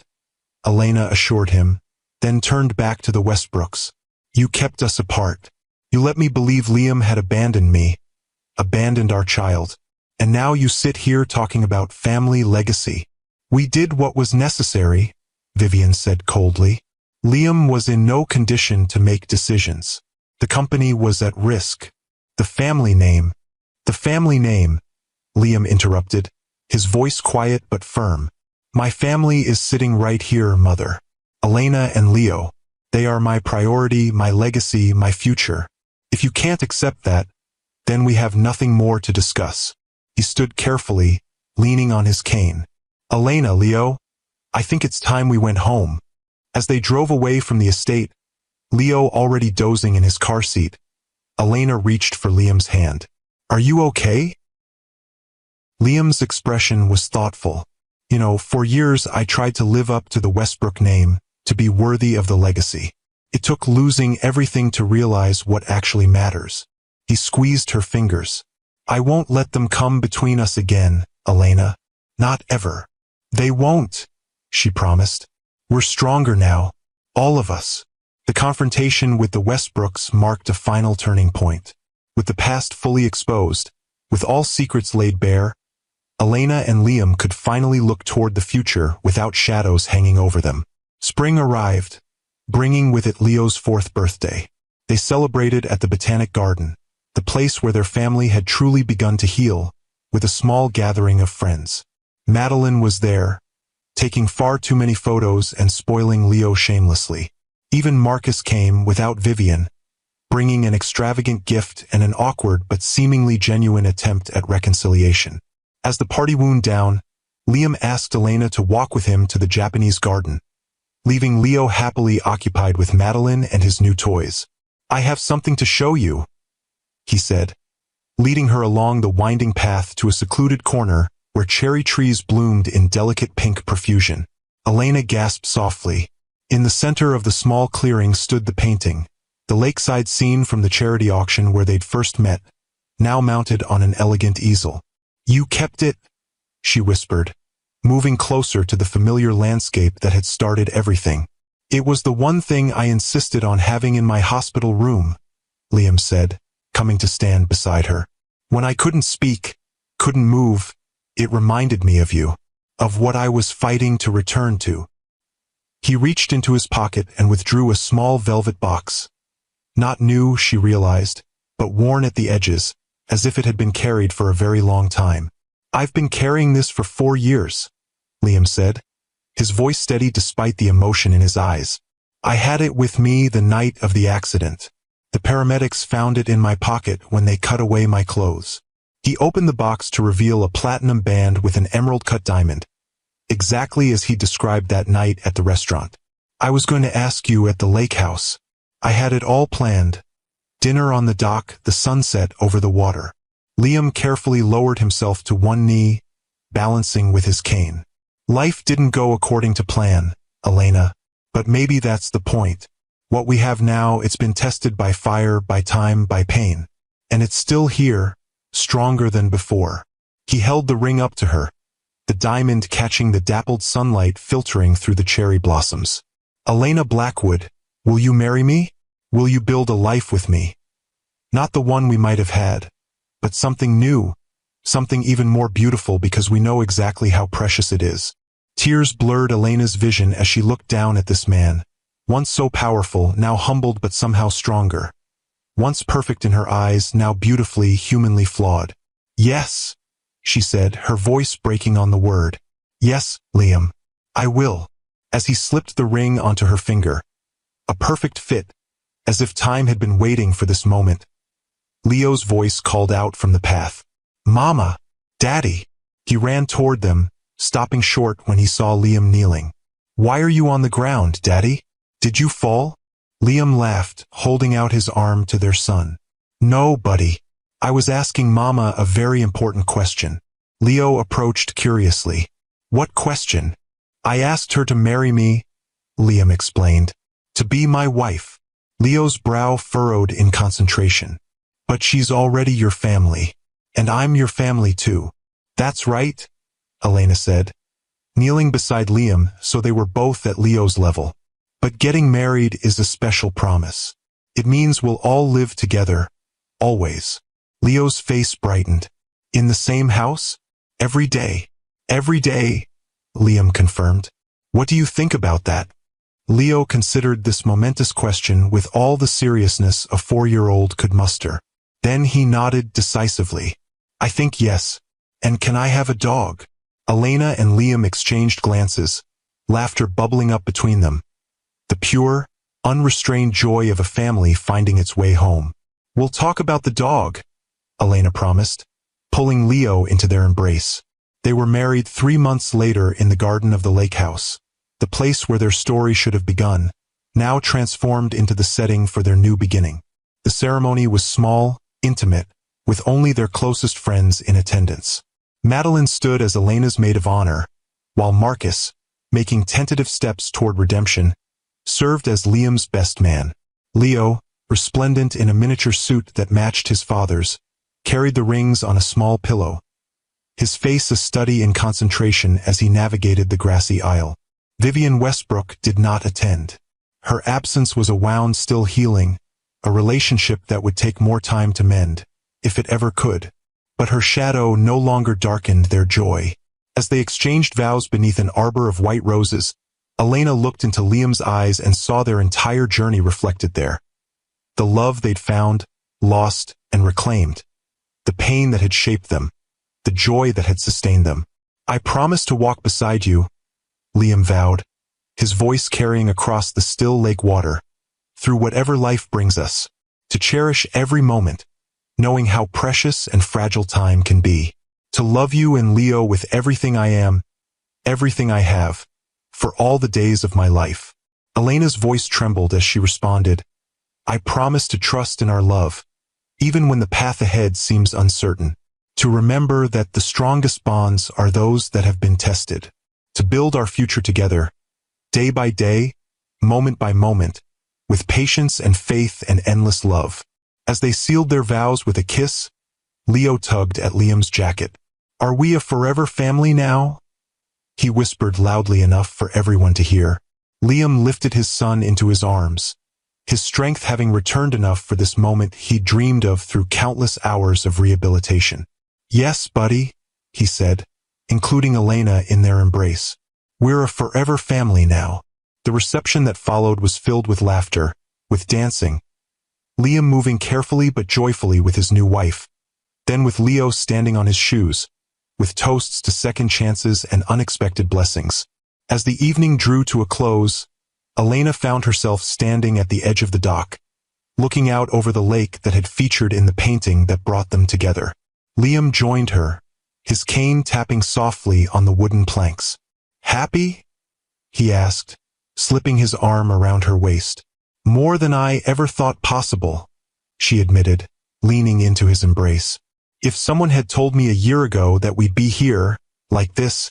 Elena assured him, then turned back to the Westbrooks. "You kept us apart. You let me believe Liam had abandoned me, abandoned our child. And now you sit here talking about family legacy." "We did what was necessary," Vivienne said coldly. Liam was in no condition to make decisions. The company was at risk. "The family name," Liam interrupted, his voice quiet but firm. "My family is sitting right here, Mother. Elena and Leo. They are my priority, my legacy, my future. If you can't accept that, then we have nothing more to discuss." He stood carefully, leaning on his cane. "Elena, Leo, I think it's time we went home." As they drove away from the estate, Leo already dozing in his car seat, Elena reached for Liam's hand. "Are you okay?" Liam's expression was thoughtful. "You know, for years I tried to live up to the Westbrook name, to be worthy of the legacy. It took losing everything to realize what actually matters." He squeezed her fingers. "I won't let them come between us again, Elena. Not ever." "They won't," she promised. "We're stronger now. All of us." The confrontation with the Westbrooks marked a final turning point. With the past fully exposed, with all secrets laid bare, Elena and Liam could finally look toward the future without shadows hanging over them. Spring arrived, bringing with it Leo's 4th birthday. They celebrated at the Botanic Garden, the place where their family had truly begun to heal, with a small gathering of friends. Madeline was there, taking far too many photos and spoiling Leo shamelessly. Even Marcus came without Vivienne, bringing an extravagant gift and an awkward but seemingly genuine attempt at reconciliation. As the party wound down, Liam asked Elena to walk with him to the Japanese garden, leaving Leo happily occupied with Madeline and his new toys. "I have something to show you," he said, leading her along the winding path to a secluded corner where cherry trees bloomed in delicate pink profusion. Elena gasped softly. In the center of the small clearing stood the painting, the lakeside scene from the charity auction where they'd first met, now mounted on an elegant easel. "You kept it?" she whispered, moving closer to the familiar landscape that had started everything. "It was the one thing I insisted on having in my hospital room," Liam said, coming to stand beside her. "When I couldn't speak, couldn't move, it reminded me of you, of what I was fighting to return to." He reached into his pocket and withdrew a small velvet box. Not new, she realized, but worn at the edges, as if it had been carried for a very long time. "I've been carrying this for 4 years, Liam said, his voice steady despite the emotion in his eyes. "I had it with me the night of the accident. The paramedics found it in my pocket when they cut away my clothes." He opened the box to reveal a platinum band with an emerald-cut diamond, exactly as he described that night at the restaurant. "I was going to ask you at the lake house. I had it all planned. Dinner on the dock, the sunset over the water." Liam carefully lowered himself to one knee, balancing with his cane. "Life didn't go according to plan, Elena, but maybe that's the point. What we have now, it's been tested by fire, by time, by pain. And it's still here, stronger than before." He held the ring up to her, the diamond catching the dappled sunlight filtering through the cherry blossoms. "Elena Blackwood, will you marry me? Will you build a life with me? Not the one we might have had, but something new, something even more beautiful because we know exactly how precious it is." Tears blurred Elena's vision as she looked down at this man, once so powerful, now humbled but somehow stronger. Once perfect in her eyes, now beautifully, humanly flawed. "Yes," she said, her voice breaking on the word. "Yes, Liam, I will." As he slipped the ring onto her finger, a perfect fit, as if time had been waiting for this moment. Leo's voice called out from the path. "Mama! Daddy!" He ran toward them, stopping short when he saw Liam kneeling. "Why are you on the ground, Daddy? Did you fall?" Liam laughed, holding out his arm to their son. "No, buddy. I was asking Mama a very important question." Leo approached curiously. "What question?" "I asked her to marry me," Liam explained. "To be my wife." Leo's brow furrowed in concentration. "But she's already your family. And I'm your family too." "That's right," Elena said, kneeling beside Liam so they were both at Leo's level. "But getting married is a special promise. It means we'll all live together, always." Leo's face brightened. "In the same house? Every day?" "Every day," Liam confirmed. "What do you think about that?" Leo considered this momentous question with all the seriousness a 4-year-old could muster. Then he nodded decisively. "I think yes. And can I have a dog?" Elena and Liam exchanged glances, laughter bubbling up between them. The pure, unrestrained joy of a family finding its way home. "We'll talk about the dog," Elena promised, pulling Leo into their embrace. They were married 3 months later in the garden of the lake house, the place where their story should have begun, now transformed into the setting for their new beginning. The ceremony was small, intimate, with only their closest friends in attendance. Madeline stood as Elena's maid of honor, while Marcus, making tentative steps toward redemption, served as Liam's best man. Leo, resplendent in a miniature suit that matched his father's, carried the rings on a small pillow, his face a study in concentration as he navigated the grassy aisle. Vivian Westbrook did not attend. Her absence was a wound still healing, a relationship that would take more time to mend, if it ever could. But her shadow no longer darkened their joy. As they exchanged vows beneath an arbor of white roses, Elena looked into Liam's eyes and saw their entire journey reflected there. The love they'd found, lost, and reclaimed. The pain that had shaped them. The joy that had sustained them. "I promise to walk beside you," Liam vowed, his voice carrying across the still lake water, "through whatever life brings us, to cherish every moment, knowing how precious and fragile time can be. To love you and Leo with everything I am, everything I have, for all the days of my life." Elena's voice trembled as she responded, I promise to trust in our love, even when the path ahead seems uncertain. To remember that the strongest bonds are those that have been tested. To build our future together, day by day, moment by moment, with patience and faith and endless love. As they sealed their vows with a kiss, Leo tugged at Liam's jacket. Are we a forever family now? He whispered loudly enough for everyone to hear. Liam lifted his son into his arms, his strength having returned enough for this moment he dreamed of through countless hours of rehabilitation. Yes, buddy, he said, including Elena in their embrace. We're a forever family now. The reception that followed was filled with laughter, with dancing, Liam moving carefully but joyfully with his new wife, then with Leo standing on his shoes, with toasts to second chances and unexpected blessings. As the evening drew to a close, Elena found herself standing at the edge of the dock, looking out over the lake that had featured in the painting that brought them together. Liam joined her, his cane tapping softly on the wooden planks. Happy? He asked, slipping his arm around her waist. More than I ever thought possible, she admitted, leaning into his embrace. If someone had told me a year ago that we'd be here, like this.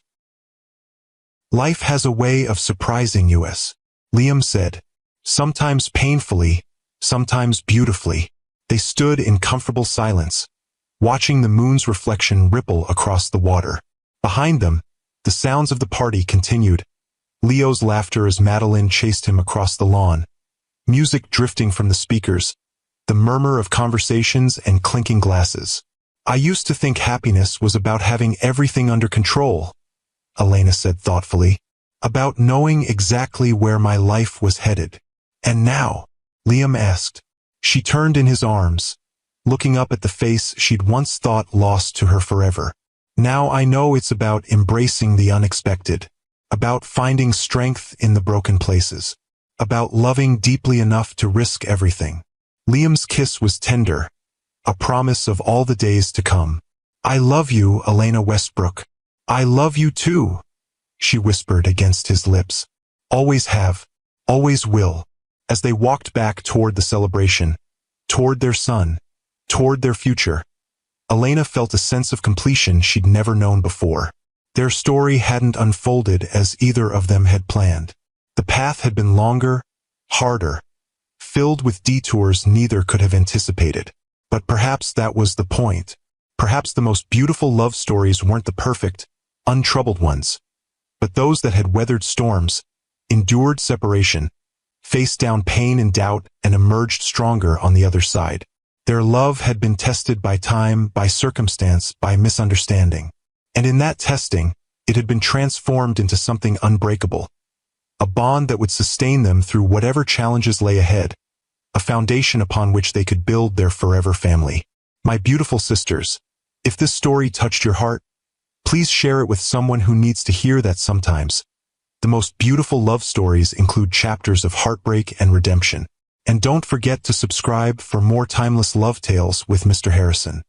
Life has a way of surprising us, Liam said, sometimes painfully, sometimes beautifully. They stood in comfortable silence, watching the moon's reflection ripple across the water. Behind them, the sounds of the party continued. Leo's laughter as Madeline chased him across the lawn, music drifting from the speakers, the murmur of conversations and clinking glasses. I used to think happiness was about having everything under control, Elena said thoughtfully, about knowing exactly where my life was headed. And now? Liam asked. She turned in his arms, looking up at the face she'd once thought lost to her forever. Now I know it's about embracing the unexpected, about finding strength in the broken places, about loving deeply enough to risk everything. Liam's kiss was tender, a promise of all the days to come. I love you, Elena Westbrook. I love you too, she whispered against his lips. Always have, always will. As they walked back toward the celebration, toward their son, toward their future, Elena felt a sense of completion she'd never known before. Their story hadn't unfolded as either of them had planned. The path had been longer, harder, filled with detours neither could have anticipated. But perhaps that was the point. Perhaps the most beautiful love stories weren't the perfect, untroubled ones, but those that had weathered storms, endured separation, faced down pain and doubt, and emerged stronger on the other side. Their love had been tested by time, by circumstance, by misunderstanding. And in that testing, it had been transformed into something unbreakable, a bond that would sustain them through whatever challenges lay ahead, a foundation upon which they could build their forever family. My beautiful sisters, if this story touched your heart, please share it with someone who needs to hear that sometimes. The most beautiful love stories include chapters of heartbreak and redemption. And don't forget to subscribe for more timeless love tales with Mr. Harrison.